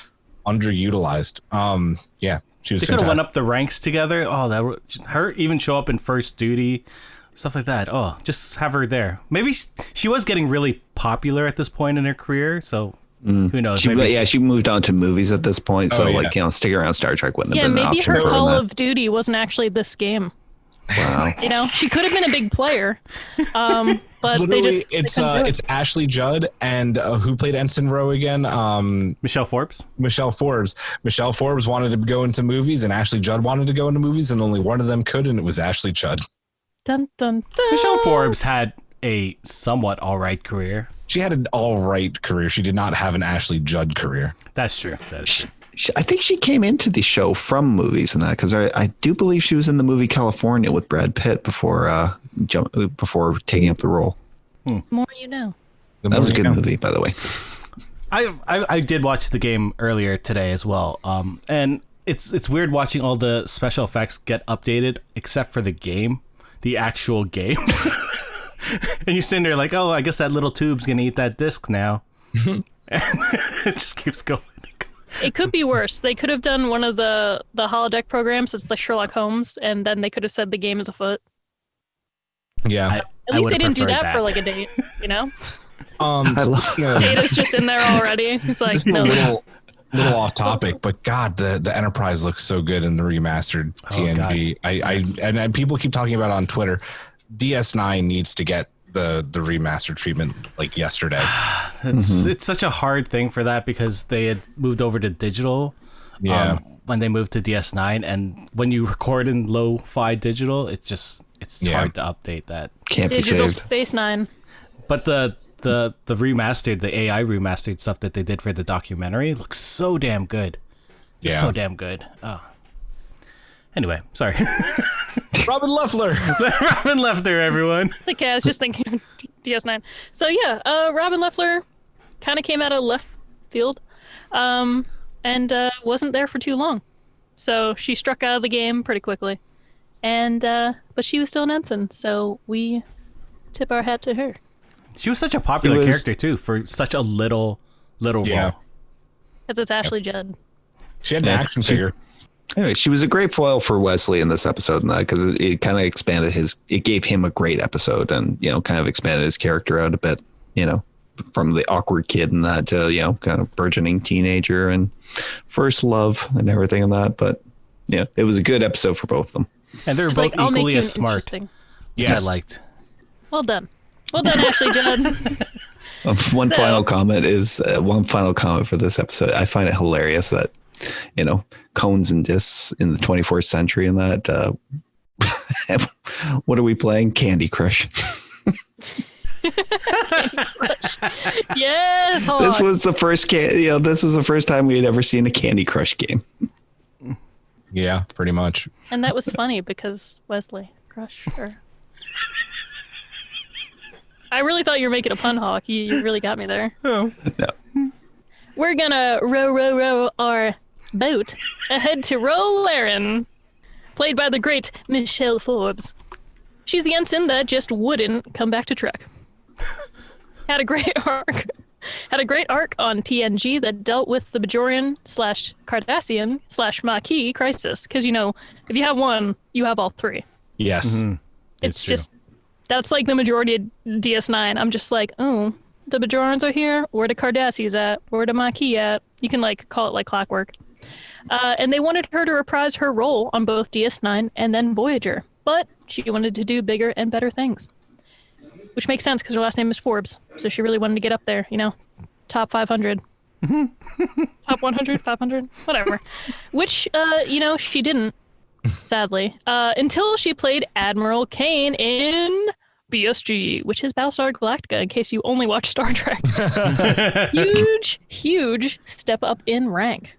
underutilized. Yeah, she was.
They could have
fantastic.
went up the ranks together. Oh, her even show up in First Duty, stuff like that. Oh, just have her there. Maybe she was getting really popular at this point in her career, so who knows?
She moved on to movies at this point, so
yeah.
sticking around Star Trek wouldn't have
Yeah,
been an
maybe
option
her
for
Call
her.
of Duty wasn't actually this game.
Wow.
She could have been a big player. But they just they couldn't do it.
It's Ashley Judd and who played Ensign Rowe again?
Michelle Forbes.
Michelle Forbes. Michelle Forbes wanted to go into movies, and Ashley Judd wanted to go into movies, and only one of them could, and it was Ashley Judd.
Dun, dun, dun.
Michelle Forbes had a somewhat all right career.
She had an all right career. She did not have an Ashley Judd career.
That's true. That is true.
I think she came into the show from movies and that, because I do believe she was in the movie California with Brad Pitt before taking up the role.
More you know.
That was a good movie, by the way.
I did watch the game earlier today as well. And it's weird watching all the special effects get updated except for the actual game. And you're sitting there like, oh, I guess that little tube's gonna eat that disc now. And it just keeps going.
It could be worse. They could have done one of the holodeck programs. It's like Sherlock Holmes, and then they could have said the game is afoot.
Yeah.
At least they didn't do that for like a date, you know? Data's just in there already. He's like, no.
Little off topic, but God, the Enterprise looks so good in the remastered TNG. And people keep talking about it on Twitter. DS9 needs to get the remastered treatment like yesterday.
It's such a hard thing for that because they had moved over to digital.
Yeah.
When they moved to DS9, and when you record in lo-fi digital, it's hard to update that.
Can't be
Digital
saved.
Space Nine.
But the remastered, the AI remastered stuff that they did for the documentary looks so damn good. Just so damn good. Oh. Anyway, sorry.
Robin Leffler.
Robin Leffler, everyone.
Okay, I was just thinking of DS9. So yeah, Robin Leffler kind of came out of left field, and wasn't there for too long. So she struck out of the game pretty quickly, and but she was still an ensign. So we tip our hat to her.
She was such a popular character too for such a little role.
Because it's Ashley Judd.
She had an action figure.
Anyway, she was a great foil for Wesley in this episode, and that because it kind of expanded it gave him a great episode, and kind of expanded his character out a bit, from the awkward kid and that to kind of burgeoning teenager and first love and everything in that. But it was a good episode for both of them,
and they're both equally as smart. Which I liked.
Well done, Ashley Judd.
One final comment for this episode. I find it hilarious that cones and discs in the 21st century and that what are we playing? Candy Crush.
Yes,
this was the first this was the first time we had ever seen a Candy Crush game.
Yeah, pretty much.
And that was funny because Wesley Crusher. I really thought you were making a pun, Hawk. You really got me there.
No.
We're gonna row our boat ahead to Rolaren, played by the great Michelle Forbes. She's the ensign that just wouldn't come back to Trek. Had a great arc on TNG that dealt with the Bajoran/Cardassian/ Maquis crisis. Because if you have one, you have all three.
Yes,
It's just that's like the majority of DS9. I'm just like, oh, the Bajorans are here. Where the Cardassians at? Where the Maquis at? You can call it like clockwork. And they wanted her to reprise her role on both DS9 and then Voyager, but she wanted to do bigger and better things, which makes sense because her last name is Forbes, so she really wanted to get up there, top 500, top 100, 500, whatever. Which, she didn't, sadly, until she played Admiral Kane in BSG, which is Battlestar Galactica, in case you only watch Star Trek. Huge step up in rank.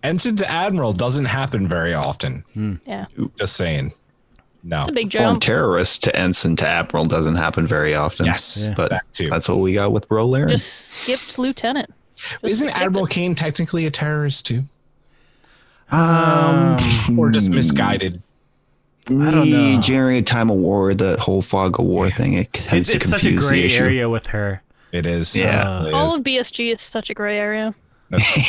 Ensign to Admiral doesn't happen very often.
Yeah.
Just saying. No.
It's a big
From
jump.
terrorist to ensign to admiral doesn't happen very often.
Yes,
but
that too.
That's what we got with Rolaren.
Just skipped lieutenant.
Isn't Admiral Kane technically a terrorist too?
Or
just misguided?
I don't know.
During a time of war, the whole fog of war thing, it tends to
It's such
confuse
a
the
gray
issue.
area with her.
It is.
Yeah.
It really
All
is.
of BSG is such a gray area.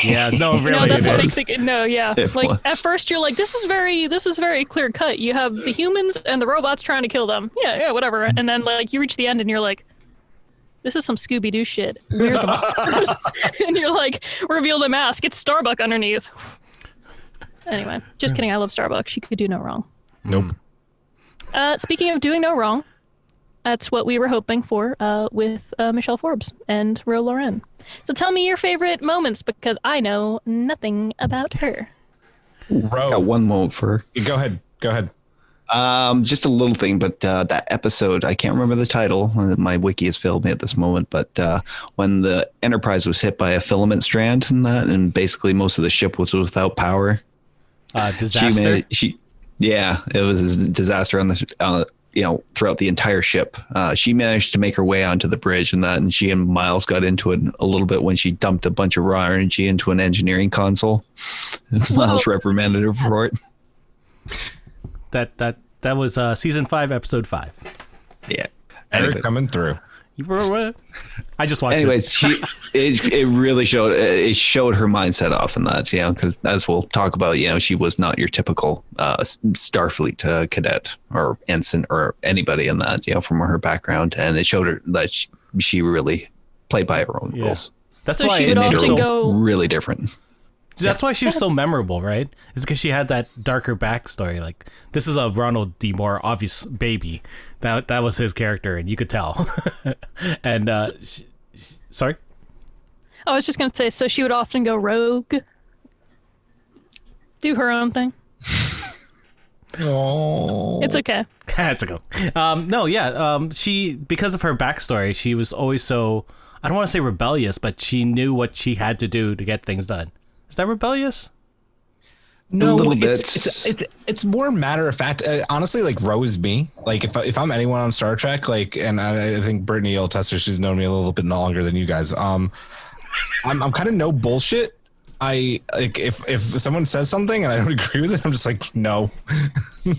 Yeah, no, really,
That's
it
what
is.
makes it. No, yeah.
It
Like
was.
at first you're like, this is very clear cut. You have the humans and the robots trying to kill them. Yeah, whatever. And then you reach the end and you're like, this is some Scooby Doo shit. We're the monsters. And you're like, reveal the mask. It's Starbuck underneath. Anyway, just kidding. I love Starbucks. She could do no wrong.
Nope.
Speaking of doing no wrong, that's what we were hoping for with Michelle Forbes and Rolaren. So tell me your favorite moments because I know nothing about her.
Got one moment for
Go ahead.
just a little thing, but that episode, I can't remember the title. My wiki has failed me at this moment, but when the Enterprise was hit by a filament strand and basically most of the ship was without power.
Disaster.
It was a disaster on the throughout the entire ship. She managed to make her way onto the bridge and she and Miles got into it a little bit when she dumped a bunch of raw energy into an engineering console. Miles reprimanded her for it.
That was season 5, episode 5.
Yeah.
Eric coming through.
I just watched
Anyways, it really showed her mindset off in that, because as we'll talk about, she was not your typical Starfleet cadet or ensign or anybody in that, from her background, and it showed her that she really played by her own rules.
That's
So
why
she
it
would
made her
often
so
go.
really different.
That's why she was so memorable, right? It's because she had that darker backstory. Like, this is a Ronald D. Moore obvious baby. That was his character, and you could tell. And sorry,
I was just gonna say, so she would often go rogue, do her own thing.
Oh,
It's okay.
That's a go. She, because of her backstory, she was always so, I don't want to say rebellious, but she knew what she had to do to get things done. Is that rebellious?
no,
a little
it's more matter of fact. Honestly, like Ro is me. Like if I'm anyone on Star Trek, like, and I think Brittany will test her. She's known me a little bit longer than you guys. I'm kind of no bullshit. I like if someone says something and I don't agree with it, I'm just like, no,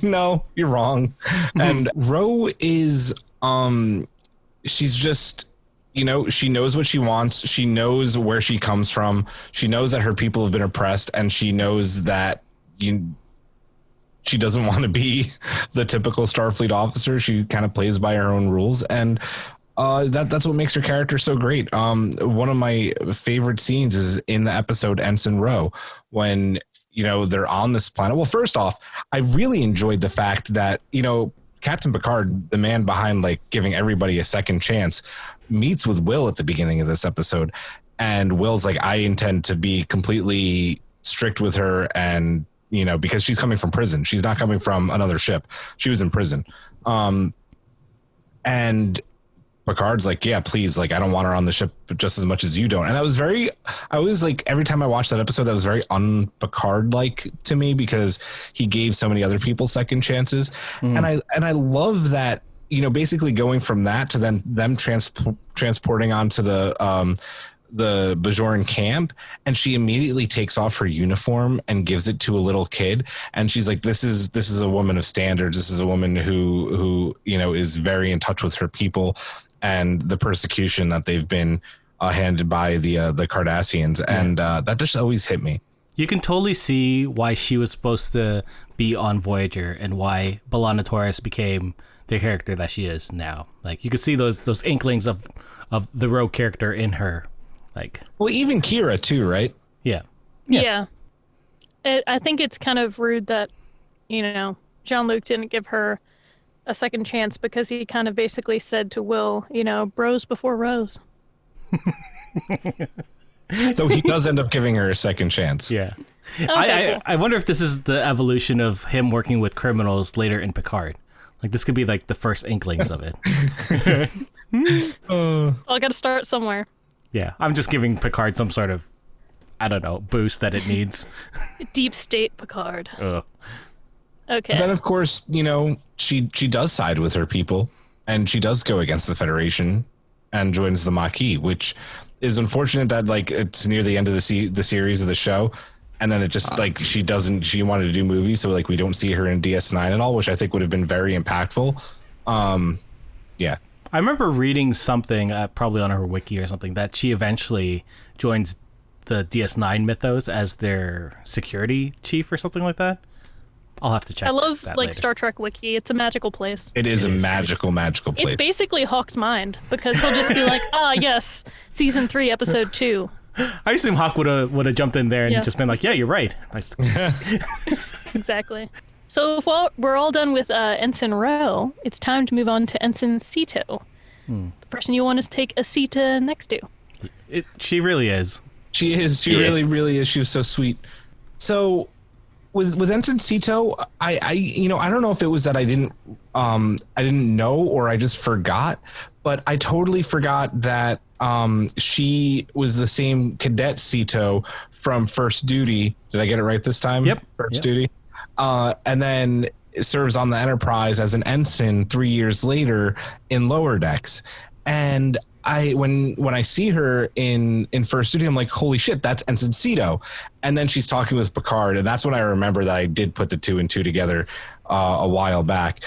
no, you're wrong. And Ro is she's just, she knows what she wants. She knows where she comes from. She knows that her people have been oppressed, and she knows that she doesn't want to be the typical Starfleet officer. She kind of plays by her own rules, and that's what makes her character so great. One of my favorite scenes is in the episode Ensign Ro, when they're on this planet. Well, first off, I really enjoyed the fact that Captain Picard, the man behind like giving everybody a second chance, meets with Will at the beginning of this episode, and Will's like, I intend to be completely strict with her, and because she's coming from prison. She's not coming from another ship. She was in prison. And Picard's like, yeah, please, like, I don't want her on the ship just as much as you don't. And I was like, every time I watched that episode, that was very un-Picard like to me, because he gave so many other people second chances. And I love that, basically going from that to then them transporting onto the Bajoran camp, and she immediately takes off her uniform and gives it to a little kid, and she's like, this is a woman of standards. This is a woman who is very in touch with her people and the persecution that they've been handed by the Cardassians. And that just always hit me.
You can totally see why she was supposed to be on Voyager and why B'Elanna Torres became the character that she is now. Like, you could see those inklings of the Ro character in her. Like,
Well, even Kira too, right?
yeah.
Yeah. I think it's kind of rude that, Jean-Luc didn't give her a second chance, because he kind of basically said to Will, bros before rose.
So he does end up giving her a second chance.
Yeah.
Okay, cool.
I wonder if this is the evolution of him working with criminals later in Picard. Like, this could be like the first inklings of it.
I got to start somewhere.
Yeah. I'm just giving Picard some sort of, I don't know, boost that it needs.
Deep state Picard.
Ugh.
Okay.
Then, of course, she does side with her people, and she does go against the Federation and joins the Maquis, which is unfortunate that like it's near the end of the series of the show, and then it just like she wanted to do movies, so like we don't see her in DS9 at all, which I think would have been very impactful. Yeah.
I remember reading something, probably on her wiki or something, that she eventually joins the DS9 mythos as their security chief or something like that. I'll have to check.
I love
that
like
later.
Star Trek Wiki. It's a magical place.
It is a magical place.
It's basically Hawk's mind, because he'll just be like, yes, season 3, episode 2.
I assume Hawk would have jumped in there and
Yeah.
just been like, yeah, you're right.
Exactly. So if we're all done with Ensign Ro, it's time to move on to Ensign Sito, the person you want to take a seat next to.
She really is.
She is. She really, really is. She was so sweet. So with Ensign Sito, I don't know if it was that I didn't know or I just forgot, but I totally forgot that she was the same cadet Sito from First Duty. Did I get it right this time?
Yep.
First Duty. And then serves on the Enterprise as an ensign 3 years later in Lower Decks. And when I see her in First Duty, I'm like, holy shit, that's Ensign Cito. And then she's talking with Picard, and that's when I remember that I did put the two and two together a while back.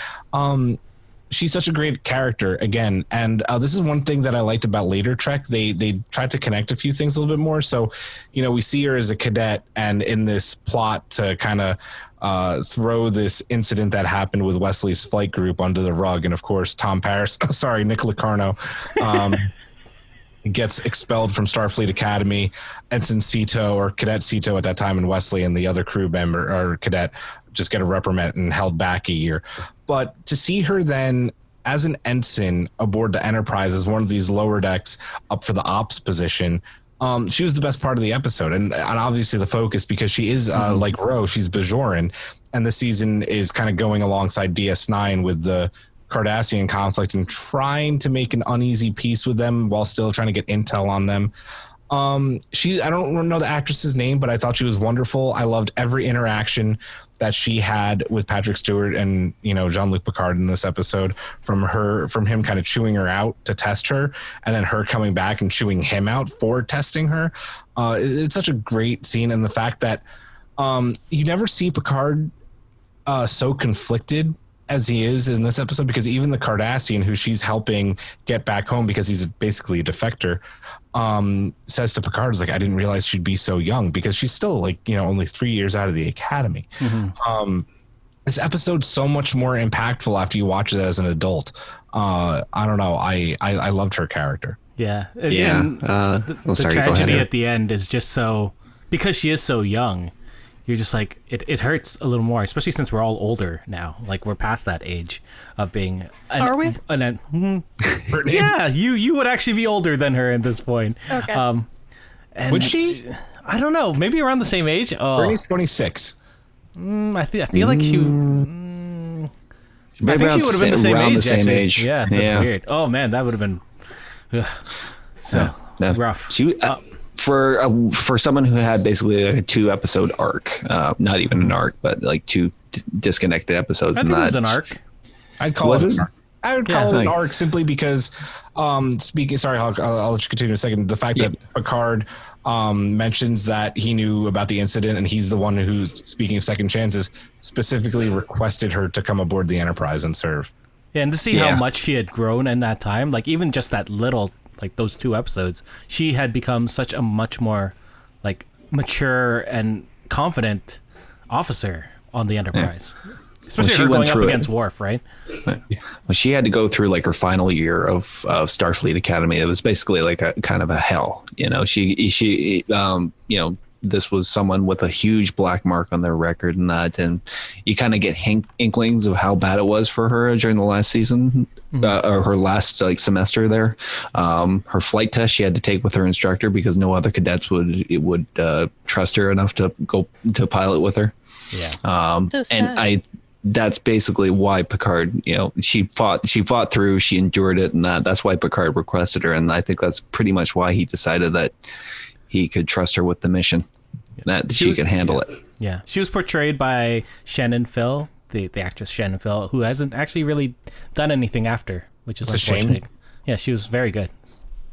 She's such a great character again, and this is one thing that I liked about later Trek. They tried to connect a few things a little bit more. So, you know, we see her as a cadet, and in this plot to kind of throw this incident that happened with Wesley's flight group under the rug, and of course Tom Paris, Nick Locarno, gets expelled from Starfleet Academy. Ensign Cito, or Cadet Cito at that time, and Wesley and the other crew member or cadet just get a reprimand and held back a year. But to see her then as an ensign aboard the Enterprise as one of these lower decks up for the ops position, she was the best part of the episode, and obviously the focus, because she is like Ro, she's Bajoran, and the season is kind of going alongside DS9 with the Cardassian conflict and trying to make an uneasy peace with them while still trying to get intel on them. I don't know the actress's name, but I thought she was wonderful. I loved every interaction that she had with Patrick Stewart and, you know, Jean-Luc Picard in this episode, from him kind of chewing her out to test her, and then her coming back and chewing him out for testing her. It's such a great scene. And the fact that you never see Picard so conflicted as he is in this episode, because even the Cardassian who she's helping get back home because he's basically a defector, says to Picard, like, I didn't realize she'd be so young, because she's still, like, you know, only 3 years out of the academy. This episode's so much more impactful after you watch it as an adult. I don't know. I loved her character.
Yeah.
Yeah.
And the tragedy at the end is just so, because she is so young, you're just like, it hurts a little more, especially since we're all older now. Like, we're past that age of being
Are we?
Yeah, you would actually be older than her at this point.
Okay.
And
Would she?
I don't know, maybe around the same age.
Brittany's 26.
I feel like she I think she would have been the same age, actually. Yeah, that's weird. Oh man, that would have been rough.
She for someone who had basically a 2-episode arc, not even an arc, but like two disconnected episodes.
I think it was an arc.
I'd call it an arc. I would call it an arc simply because, sorry, I'll let you continue in a second. The fact that Picard mentions that he knew about the incident, and he's the one who's, speaking of second chances, specifically requested her to come aboard the Enterprise and serve.
Yeah, and to see how much she had grown in that time, like even just that little, like those 2 episodes, she had become such a much more like mature and confident officer on the Enterprise. Yeah. Especially her going up against Worf, right?
Well, she had to go through like her final year of Starfleet Academy. It was basically like a kind of a hell. You know, she you know, this was someone with a huge black mark on their record, and you kind of get inklings of how bad it was for her during the last season, or her last like semester there. Her flight test she had to take with her instructor because no other cadets would trust her enough to go to pilot with her. Yeah.
So sad.
And that's basically why Picard, you know, she fought through, she endured it, and that's why Picard requested her, and I think that's pretty much why he decided that he could trust her with the mission, that she could handle it.
Yeah, she was portrayed by Shannon Phil, the actress Shannon Phil, who hasn't actually really done anything after, which is unfortunate. Yeah, she was very good.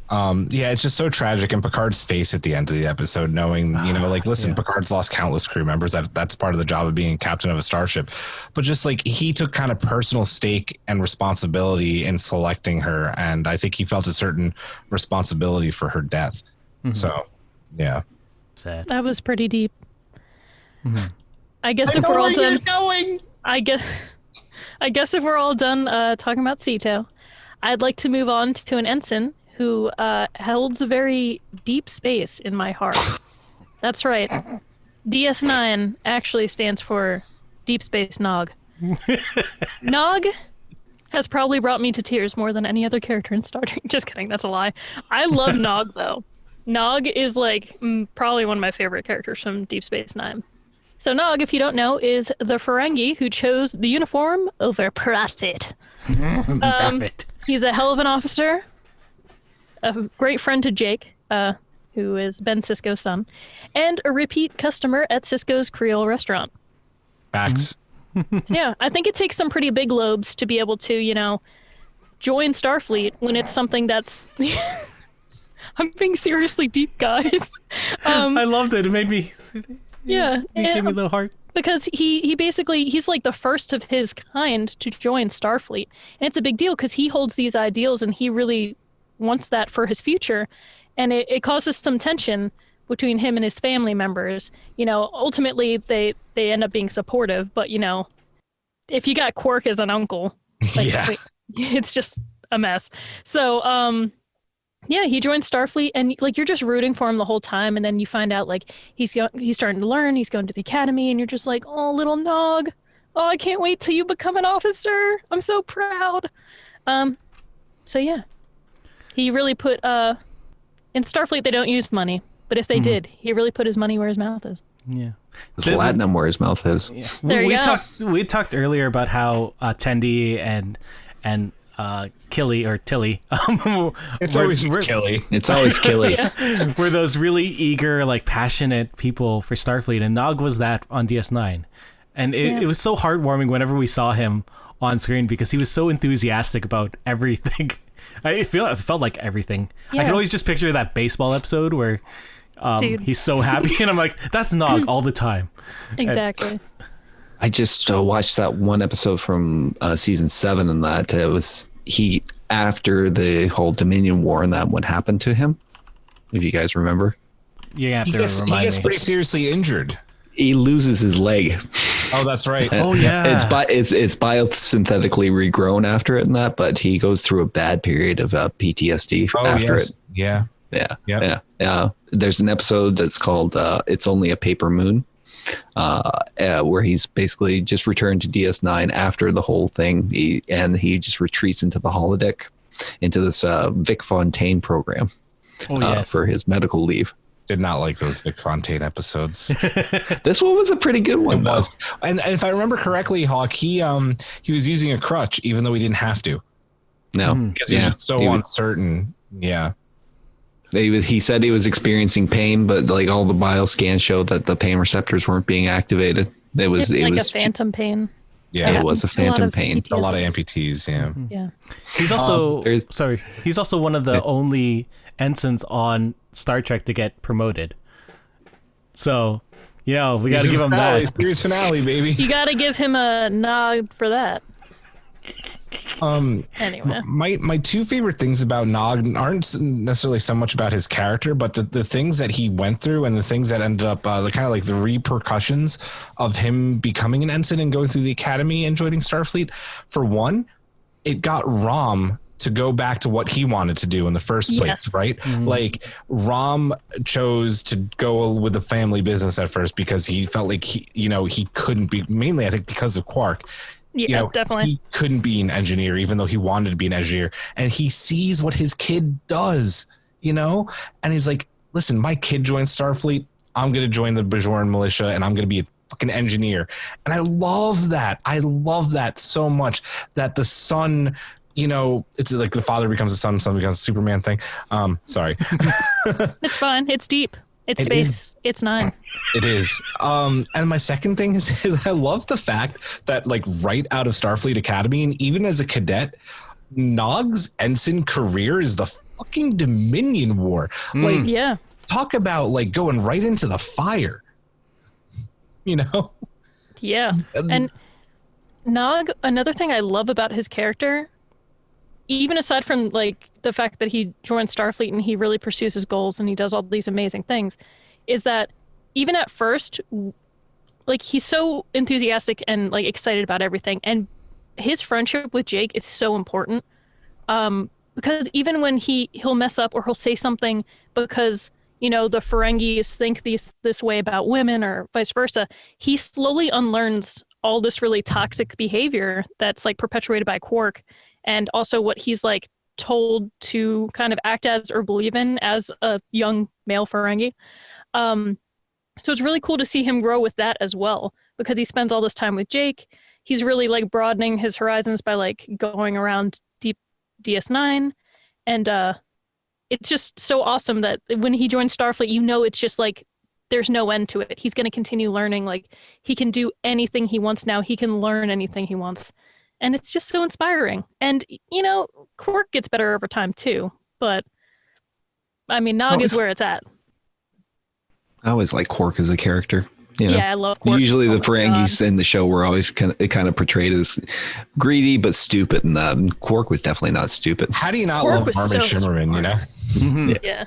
Yeah, it's just so tragic, and Picard's face at the end of the episode, knowing, you know, like, listen, Picard's lost countless crew members. That's part of the job of being captain of a starship, but just like he took kind of personal stake and responsibility in selecting her, and I think he felt a certain responsibility for her death. So, yeah,
sad.
That was pretty deep. I guess if we're all done, I guess if we're all done talking about Cito, I'd like to move on to an ensign who holds a very deep space in my heart. That's right. DS9 actually stands for Deep Space Nog. Nog has probably brought me to tears more than any other character in Star Trek. Just kidding, that's a lie. I love Nog, though. Nog is like probably one of my favorite characters from Deep Space Nine. So Nog, if you don't know, is the Ferengi who chose the uniform over profit. He's a hell of an officer, a great friend to Jake, who is Ben Sisko's son, and a repeat customer at Sisko's Creole restaurant.
Facts.
So, yeah, I think it takes some pretty big lobes to be able to, join Starfleet when it's something that's. I'm being seriously deep, guys.
I loved it. It made me.
Yeah,
It gave me a little heart.
because he basically he's like the first of his kind to join Starfleet, and it's a big deal because he holds these ideals and he really wants that for his future, and it causes some tension between him and his family members. Ultimately they end up being supportive, but if you got Quark as an uncle, like,
Yeah.
it's just a mess. So yeah, he joins Starfleet, and like you're just rooting for him the whole time, and then you find out like he's starting to learn, he's going to the academy, and you're just like, oh, little Nog, oh, I can't wait till you become an officer. I'm so proud. So yeah, he really put in Starfleet they don't use money, but if they did, he really put his money where his mouth is.
Yeah.
It's platinum where his mouth is.
Yeah.
There you go.
We talked earlier about how Tendi and Killy or Tilly.
It's always Killy.
It's always killy.
Were those really eager, like passionate people for Starfleet, and Nog was that on DS9, and it was so heartwarming whenever we saw him on screen because he was so enthusiastic about everything. It felt like everything. I
Yeah.
can always just picture that baseball episode where
Dude.
he's so happy, and I'm like, that's Nog all the time.
Exactly.
I just watched that one episode from season 7, and that it was he after the whole Dominion War and that what happened to him. If you guys remember,
You have
He
to
gets
remind me.
pretty seriously injured.
he loses his leg.
Oh, that's right.
Oh, yeah.
it's biosynthetically regrown after it and that, but he goes through a bad period of PTSD
Oh,
after
yes.
it.
Yeah.
Yeah. There's an episode that's called "It's Only a Paper Moon." Where he's basically just returned to DS9 after the whole thing, he just retreats into the holodeck, into this Vic Fontaine program
Oh, yes.
for his medical leave.
Did not like those Vic Fontaine episodes.
This one was a pretty good one,
It
though.
was. And if I remember correctly, Hawk, he was using a crutch even though he didn't have to
No,
because he was just so uncertain. Yeah.
He said he was experiencing pain, but like all the bioscans showed that the pain receptors weren't being activated. It was
like
was
a phantom pain.
Yeah.
it was a phantom pain.
A lot of amputees. Yeah.
Yeah.
He's also
there's-
He's also one of the only ensigns on Star Trek to get promoted. So, we got to give him that.
Series finale, baby.
You got to give him a nod for that. Anyway.
My two favorite things about Nog aren't necessarily so much about his character, but the things that he went through and the things that ended up the kind of like the repercussions of him becoming an ensign and going through the academy and joining Starfleet. For one, it got Rom to go back to what he wanted to do in the first place,
Yes.
right? Like Rom chose to go with the family business at first because he felt like he couldn't be, mainly I think because of Quark.
Yeah, definitely.
He couldn't be an engineer, even though he wanted to be an engineer. And he sees what his kid does, and he's like, listen, my kid joined Starfleet. I'm going to join the Bajoran militia and I'm going to be a fucking engineer. And I love that. I love that so much that the son, it's like the father becomes the son becomes a Superman thing. Sorry.
It's fine. It's deep. It's
It
space.
is.
It's 9.
It is. And my second thing is I love the fact that like right out of Starfleet Academy and even as a cadet, Nog's ensign career is the fucking Dominion War. Like,
Yeah.
talk about like going right into the fire.
Yeah. And Nog, another thing I love about his character, even aside from like the fact that he joins Starfleet and he really pursues his goals and he does all these amazing things, is that even at first, like he's so enthusiastic and like excited about everything, and his friendship with Jake is so important. Because even when he'll mess up or he'll say something because the Ferengis think this way about women or vice versa, he slowly unlearns all this really toxic behavior that's like perpetuated by Quark, and also what he's like told to kind of act as or believe in as a young male Ferengi. So it's really cool to see him grow with that as well, because he spends all this time with Jake. He's really like broadening his horizons by like going around deep DS9, and it's just so awesome that when he joins Starfleet, it's just like there's no end to it. He's going to continue learning. Like, he can do anything he wants now. He can learn anything he wants. And it's just so inspiring. And, you know, Quark gets better over time too. But, I mean, Nog is where it's at.
I always like Quark as a character. You know?
Yeah, I love Quark.
Usually the Ferengis in the show were always kind of portrayed as greedy but stupid, and Quark was definitely not stupid.
How do you not
Quark
love
was
Armin
so
Shimmerman, you know?
Mm-hmm.
Yeah.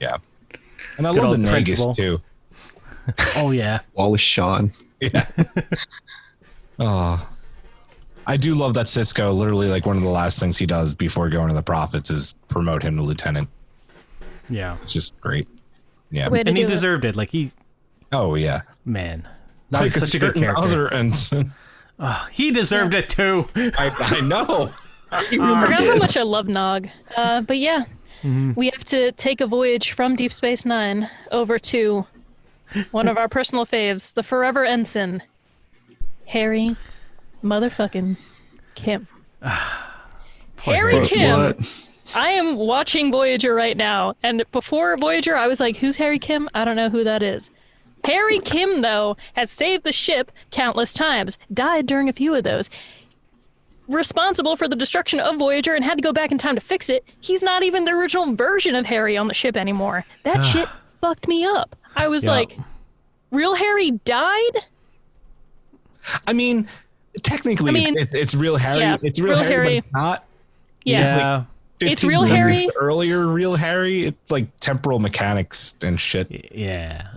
Yeah. And I
Good
love the
old
Nagus
principal.
too.
Oh yeah.
Wallace Shawn.
Yeah. Oh. I do love that Cisco, literally like one of the last things he does before going to the Prophets is promote him to lieutenant.
Yeah.
It's just great. Yeah.
Way to
And he
do it.
deserved it. Like he,
Oh yeah.
man, that
Like
was such a good
certain
character.
Other ensign.
He deserved it too.
I know.
I forgot how much I love Nog. But yeah, we have to take a voyage from Deep Space Nine over to one of our personal faves, the Forever Ensign, Harry motherfucking Kim. Harry
Harry.
Kim.
What?
I am watching Voyager right now, and before Voyager, I was like, who's Harry Kim? I don't know who that is. Harry Kim, though, has saved the ship countless times, died during a few of those, responsible for the destruction of Voyager and had to go back in time to fix it. He's not even the original version of Harry on the ship anymore. That shit fucked me up. I was
Yeah.
like, real Harry died?
I mean, technically, it's real Harry.
yeah,
It's real
real
Harry,
Harry.
but it's not.
Yeah.
It's
15
real
years
Harry.
Earlier, real Harry. It's like temporal mechanics and shit.
Yeah.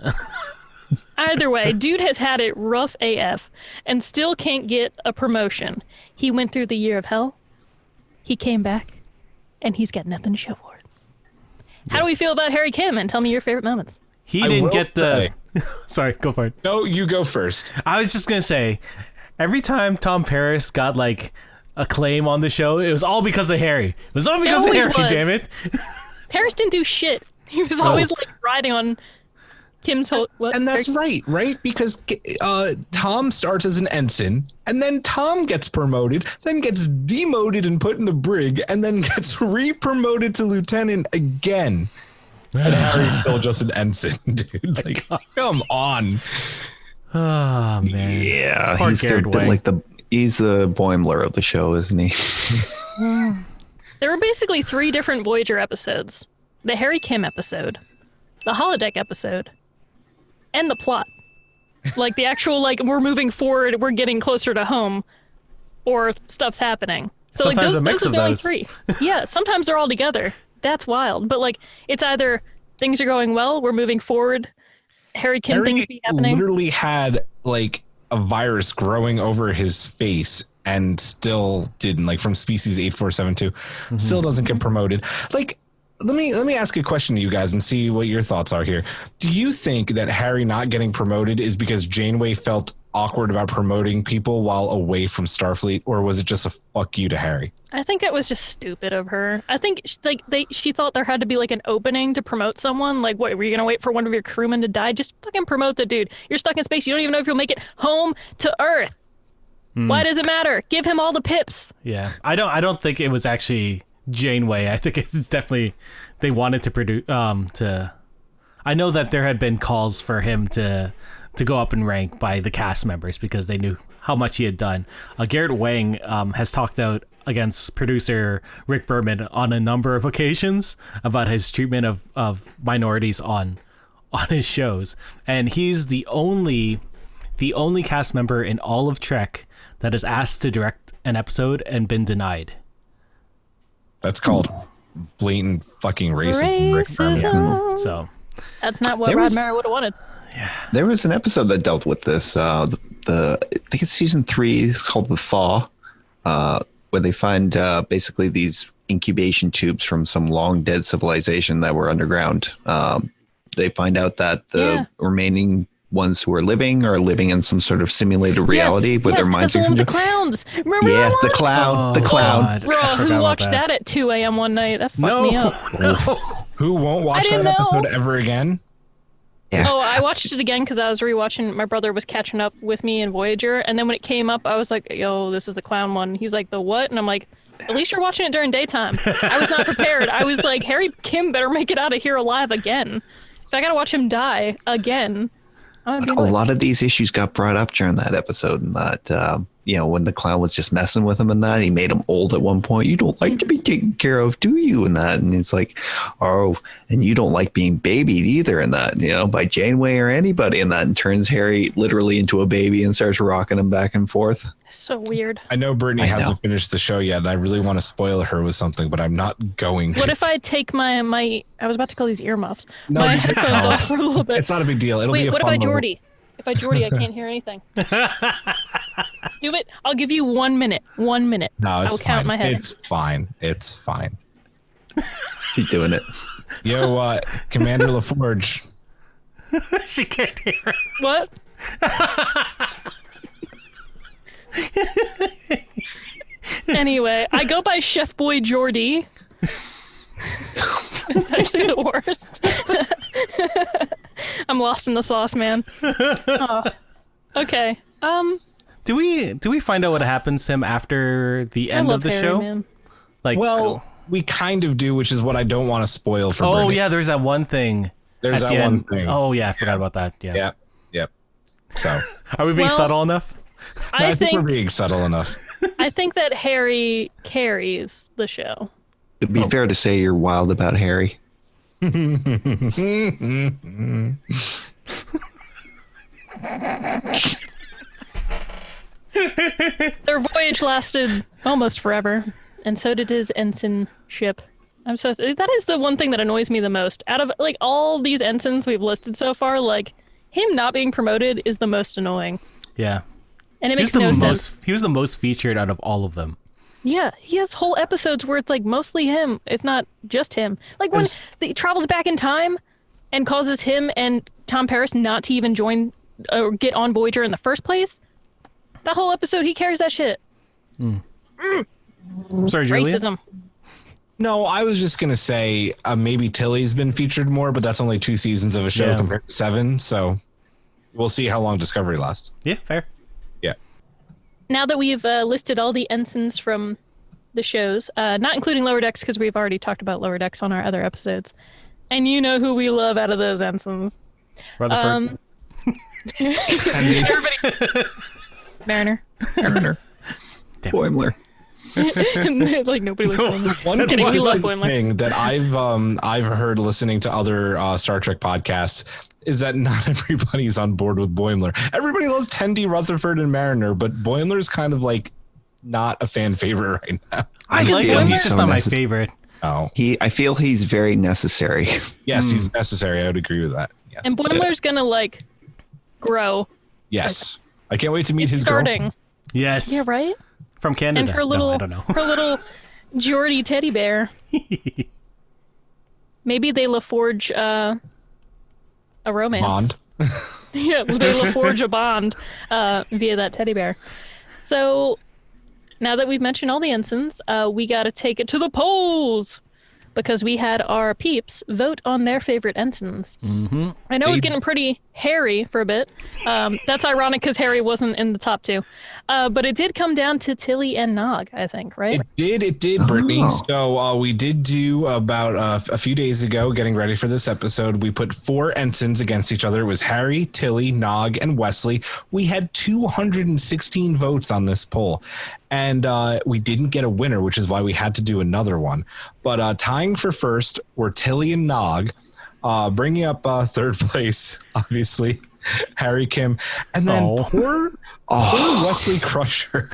Either way, dude has had it rough AF and still can't get a promotion. He went through the year of hell. He came back, and he's got nothing to show for it. How do we feel about Harry Kim? And tell me your favorite moments.
He
I
didn't
will
get the.
say-
Sorry, go for it.
No, you go first.
I was just gonna say, every time Tom Paris got like a claim on the show, it was all because of Harry. It was all because of
always
Harry.
was.
Damn it!
Paris didn't do shit. He was always like riding on Kim's whole. What?
And that's right? Because Tom starts as an ensign, and then Tom gets promoted, then gets demoted and put in the brig, and then gets re-promoted to lieutenant again. And Harry's still just an ensign, dude. Like, come on.
Oh man.
Yeah,
Poor
he's
Garrett Wang.
like he's the Boimler of the show, isn't he?
There were basically 3 different Voyager episodes: the Harry Kim episode, the holodeck episode, and the plot. Like the actual, like, we're moving forward, we're getting closer to home, or stuff's happening. So like
Sometimes
those,
a mix
those are
of
the only
those.
3. Yeah, sometimes they're all together. That's wild. But like, it's either things are going well, we're moving forward, Harry Kim things
Harry
be happening.
literally had like a virus growing over his face and still didn't, like, from species 8472, still doesn't get promoted. Like, let me ask a question to you guys and see what your thoughts are here. Do you think that Harry not getting promoted is because Janeway felt awkward about promoting people while away from Starfleet, or was it just a fuck you to Harry?
I think it was just stupid of her. I think she thought there had to be like an opening to promote someone. Like, what, were you gonna wait for one of your crewmen to die? Just fucking promote the dude. You're stuck in space. You don't even know if you'll make it home to Earth. Why does it matter? Give him all the pips.
Yeah. I don't think it was actually Janeway. I think it's definitely they wanted to produce I know that there had been calls for him to go up in rank by the cast members because they knew how much he had done. Garrett Wang has talked out against producer Rick Berman on a number of occasions about his treatment of minorities on his shows, and he's the only cast member in all of Trek that is asked to direct an episode and been denied.
That's called blatant fucking racism. Rick Berman.
Racism.
So
That's not what
There
Rod
was-
Mara would have wanted.
There was an episode that dealt with this. I think it's season 3. It's called The Thaw, where they find basically these incubation tubes from some long dead civilization that were underground. They find out that the remaining ones who are living in some sort of simulated reality with their minds.
That's the one with the clowns. Remember
Yeah,
that
the
one?
clown. The clown.
God,
Bro,
I forgot
who
about
watched that at 2 a.m. one night? That fucked me up.
Who won't watch
I
that
didn't
episode
know.
ever again?
Yeah.
Oh, I watched it again because I was rewatching. My brother was catching up with me in Voyager, and then when it came up, I was like, "Yo, this is the clown one." He was like, "The what?" And I'm like, "At least you're watching it during daytime." I was not prepared. I was like, "Harry Kim better make it out of here alive again." I gotta watch him die again, I would be
A
like,
lot of these issues got brought up during that episode, and that when the clown was just messing with him and that, he made him old at one point. You don't like to be taken care of, do you? And that, and it's like, oh, and you don't like being babied either, and that, by Janeway or anybody, and that, and turns Harry literally into a baby and starts rocking him back and forth.
so weird.
I know Brittany hasn't finished the show yet, and I really want to spoil her with something, but I'm not going to.
What if I take my I was about to call these earmuffs.
No,
my
you
headphones
don't.
off for a little bit.
It's not a big deal. It'll be
Wait,
a
what if
fun
I
little-
Geordie? If I Geordie, I can't hear anything. Do it. I'll give you 1 minute. 1 minute.
No, it's
I'll
fine.
count my head.
It's fine. It's fine.
Keep doing it.
Yo, Commander LaForge.
She can't hear it.
What? Anyway, I go by Chef Boy Geordie. It's actually the worst. I'm lost in the sauce, man. Oh. Okay.
Do we find out what happens to him after the end
I
of
love
the
Harry,
show?
man.
Like,
Well, we kind of do, which is what I don't want to spoil for
oh
Brittany.
yeah, there's that one thing.
There's
at
that
the
one
end.
thing.
Oh yeah, I forgot about that. Yeah.
Yep. So,
Are we being
Well,
subtle enough?
I think we're being subtle enough.
I think that Harry carries the show.
It'd be fair to say you're wild about Harry.
Their voyage lasted almost forever, and so did his ensign ship. That is the one thing that annoys me the most. Out of like all these ensigns we've listed so far, like him not being promoted is the most annoying,
Yeah.
and it
He
makes
was the
no
most.
sense.
He was the most featured out of all of them.
Yeah, he has whole episodes where it's like mostly him, if not just him. Like when he travels back in time and causes him and Tom Paris not to even join or get on Voyager in the first place. That whole episode, he carries that shit.
Sorry, Julia.
Racism.
No, I was just gonna say maybe Tilly's been featured more, but that's only 2 seasons of a show
Yeah.
compared to 7. So we'll see how long Discovery lasts.
Yeah, fair.
Yeah.
Now that we've listed all the ensigns from the shows, not including Lower Decks because we've already talked about Lower Decks on our other episodes, and you know who we love out of those ensigns.
Rutherford.
Everybody's Mariner.
Mariner. Boimler.
Like nobody likes Boimler.
One
Kidding, we love
consistent
Boimler.
thing that I've heard listening to other Star Trek podcasts is that not everybody's on board with Boimler. Everybody loves Tendi, Rutherford, and Mariner, but Boimler's kind of like not a fan favorite right now.
I like
feel
him.
he's
He's just
so
not my
necessary.
favorite.
Oh,
I feel he's very necessary.
yes, he's necessary. I would agree with that. Yes.
And Boimler's gonna like grow.
Yes. I can't wait to meet his
Starting.
girl.
Yes.
Yeah, right?
From Canada.
And her little
No, I don't know.
her little Geordie teddy bear. Maybe they LaForge a romance.
Bond.
Yeah, they LaForge a bond via that teddy bear. So now that we've mentioned all the ensigns, we got to take it to the polls because we had our peeps vote on their favorite ensigns. Mm-hmm. I know it was getting pretty hairy for a bit. That's ironic because Harry wasn't in the top 2. But it did come down to Tilly and Nog, I think, right?
It did, Brittany.
Oh.
So we did do about a few days ago, getting ready for this episode, we put 4 ensigns against each other. It was Harry, Tilly, Nog, and Wesley. We had 216 votes on this poll. And we didn't get a winner, which is why we had to do another one. But tying for first were Tilly and Nog, bringing up third place, obviously, Harry, Kim, and then poor Wesley Crusher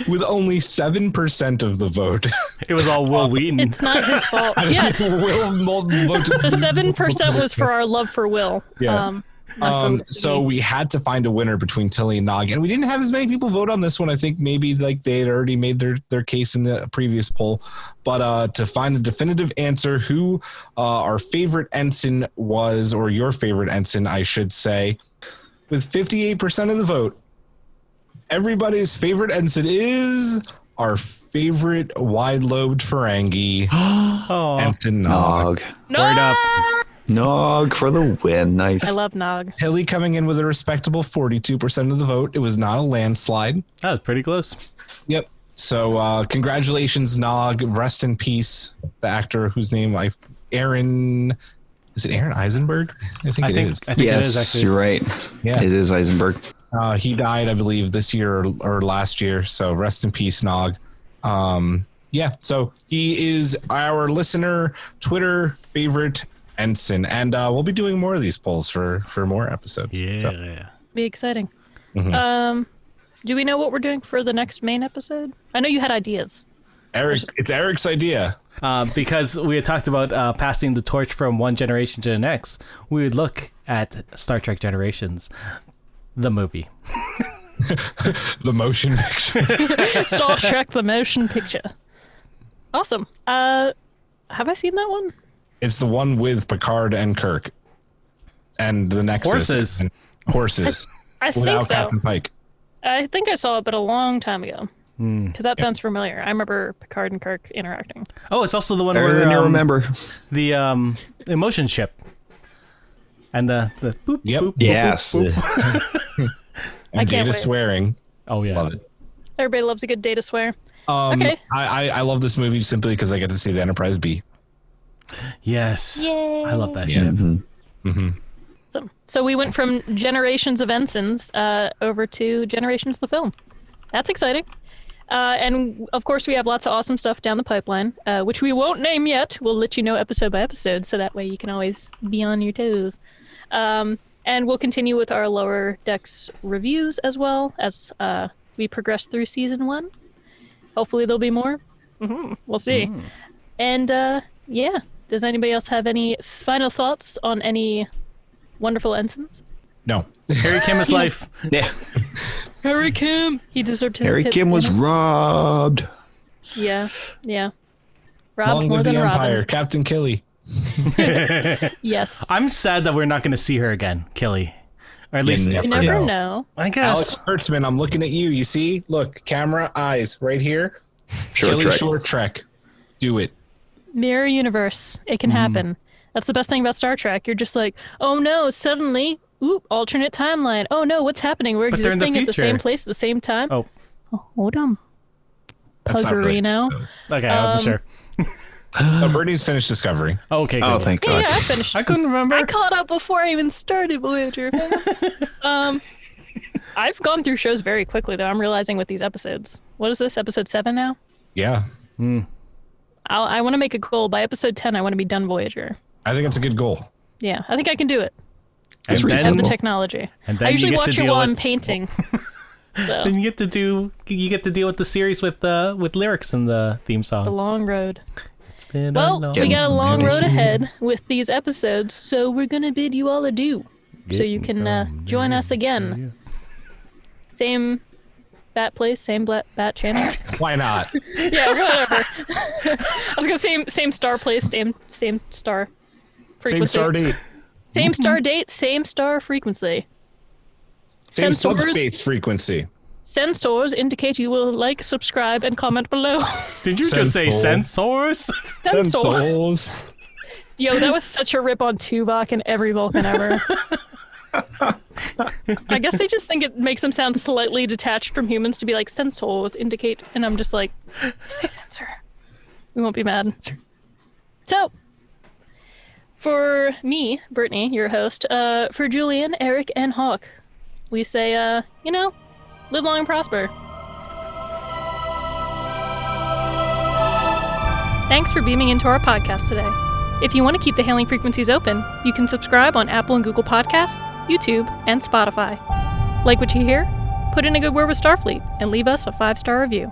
with only 7% of the vote.
It was all Will Wheaton.
It's not his fault. Yeah,
Will voted.
the 7% was for our love for Will.
Yeah.
Not for
So we had to find a winner between Tilly and Nog, and we didn't have as many people vote on this one. I think maybe like they had already made their case in the previous poll, but to find a definitive answer, who our favorite ensign was, or your favorite ensign, I should say, with 58% of the vote, everybody's favorite ensign is our favorite wide-lobed Ferengi, Ensign Nog.
Nog.
No!
Word up.
Nog for the win. Nice.
I love Nog.
Tilly coming in with a respectable 42% of the vote. It was not a landslide.
That was pretty close.
Yep. So congratulations, Nog. Rest in peace. The actor whose name Aaron Is it Aaron Eisenberg? I think it is.
I think it is
Yes,
actually.
you're right.
Yeah.
It is Eisenberg.
He died, I believe, this year or last year. So rest in peace, Nog. Yeah, so he is our listener Twitter favorite ensign, and we'll be doing more of these polls for more episodes.
Yeah.
So,
Be exciting.
Mm-hmm.
Do we know what we're doing for the next main episode? I know you had ideas.
it's Eric's idea.
Because we had talked about passing the torch from one generation to the next, we would look at Star Trek Generations, the movie.
The motion picture.
Star Trek the motion picture. Awesome. Have I seen that one?
It's the one with Picard and Kirk, and the Nexus.
Horses.
And horses.
I think
Without
so.
Captain Pike.
I think I saw it, but a long time ago. Because that sounds familiar. I remember Picard and Kirk interacting.
Oh, it's also the one
Better
where
than you remember.
the emotion ship and the boop,
Yep.
boop, boop,
Yes.
boop, boop.
And
I can't
Data
wait.
swearing.
Oh yeah.
Love it.
Everybody loves a good data swear. Okay.
I love this movie simply because I get to see the Enterprise B.
Yes.
Yay.
I love that
Yeah.
ship.
So we went from Generations of Ensigns over to Generations the film. That's exciting. And of course, we have lots of awesome stuff down the pipeline, which we won't name yet. We'll let you know episode by episode, so that way you can always be on your toes. And we'll continue with our Lower Decks reviews as well as we progress through season 1. Hopefully, there'll be more. We'll see. And yeah, does anybody else have any final thoughts on any wonderful ensigns?
No.
Harry Kim is life.
Yeah.
Harry Kim. He deserved his
Harry
pits,
Kim was
didn't
robbed.
he? Yeah. Robbed
Long
more
live
than
the Empire.
Robin.
Captain Killy.
Yes.
I'm sad that we're not going to see her again, Killy. Or at least,
never
You never
know.
know.
I guess.
Alex Kurtzman, I'm looking at you. You see? Look, camera, eyes, right here.
Short
Killy
Trek.
Short Trek. Do it.
Mirror universe. It can happen. That's the best thing about Star Trek. You're just like, oh no, suddenly, alternate timeline. Oh no, what's happening? We're
But they're in the
existing at the same
future.
place at the same time.
Oh,
Hold on.
That's not really
Puggerino.
okay. I wasn't sure.
Brittany's finished Discovery.
Okay, good.
Oh, thank
Yeah,
God.
I finished.
I couldn't remember.
I caught up before I even started Voyager. I've gone through shows very quickly, though. I'm realizing with these episodes. What is this? Episode 7 now?
Yeah.
I want to make a goal. By episode 10, I want to be done Voyager.
I think it's a good goal.
Yeah, I think I can do it.
It's
And
I have
then-
the
reasonable.
technology.
And then
I
you
usually
get
watch
to
it
deal
while I'm
with-
painting. So,
Then you get to deal with the series with lyrics in the theme
the
song.
long road.
It's been
Well,
a long
we got a
some
long road
damage.
ahead with these episodes, so we're going to bid you all adieu. So you can join us again. Same bat place, same bat channel.
Why not?
Yeah, whatever. I was going to say same star place, same star frequency.
Same star date.
Same star date, same star frequency.
Same
Sensors.
subspace frequency.
Sensors indicate you will like, subscribe, and comment below.
Did you just say
Sensor.
sensors?
Sensor.
Sensors.
Yo, that was such a rip on Tuvok and every Vulcan ever. I guess they just think it makes them sound slightly detached from humans to be like, sensors indicate, and I'm just like, say sensor. We won't be mad. So, for me, Brittany, your host, for Julian, Eric, and Hawk, we say, live long and prosper. Thanks for beaming into our podcast today. If you want to keep the hailing frequencies open, you can subscribe on Apple and Google Podcasts, YouTube, and Spotify. Like what you hear? Put in a good word with Starfleet and leave us a 5-star review.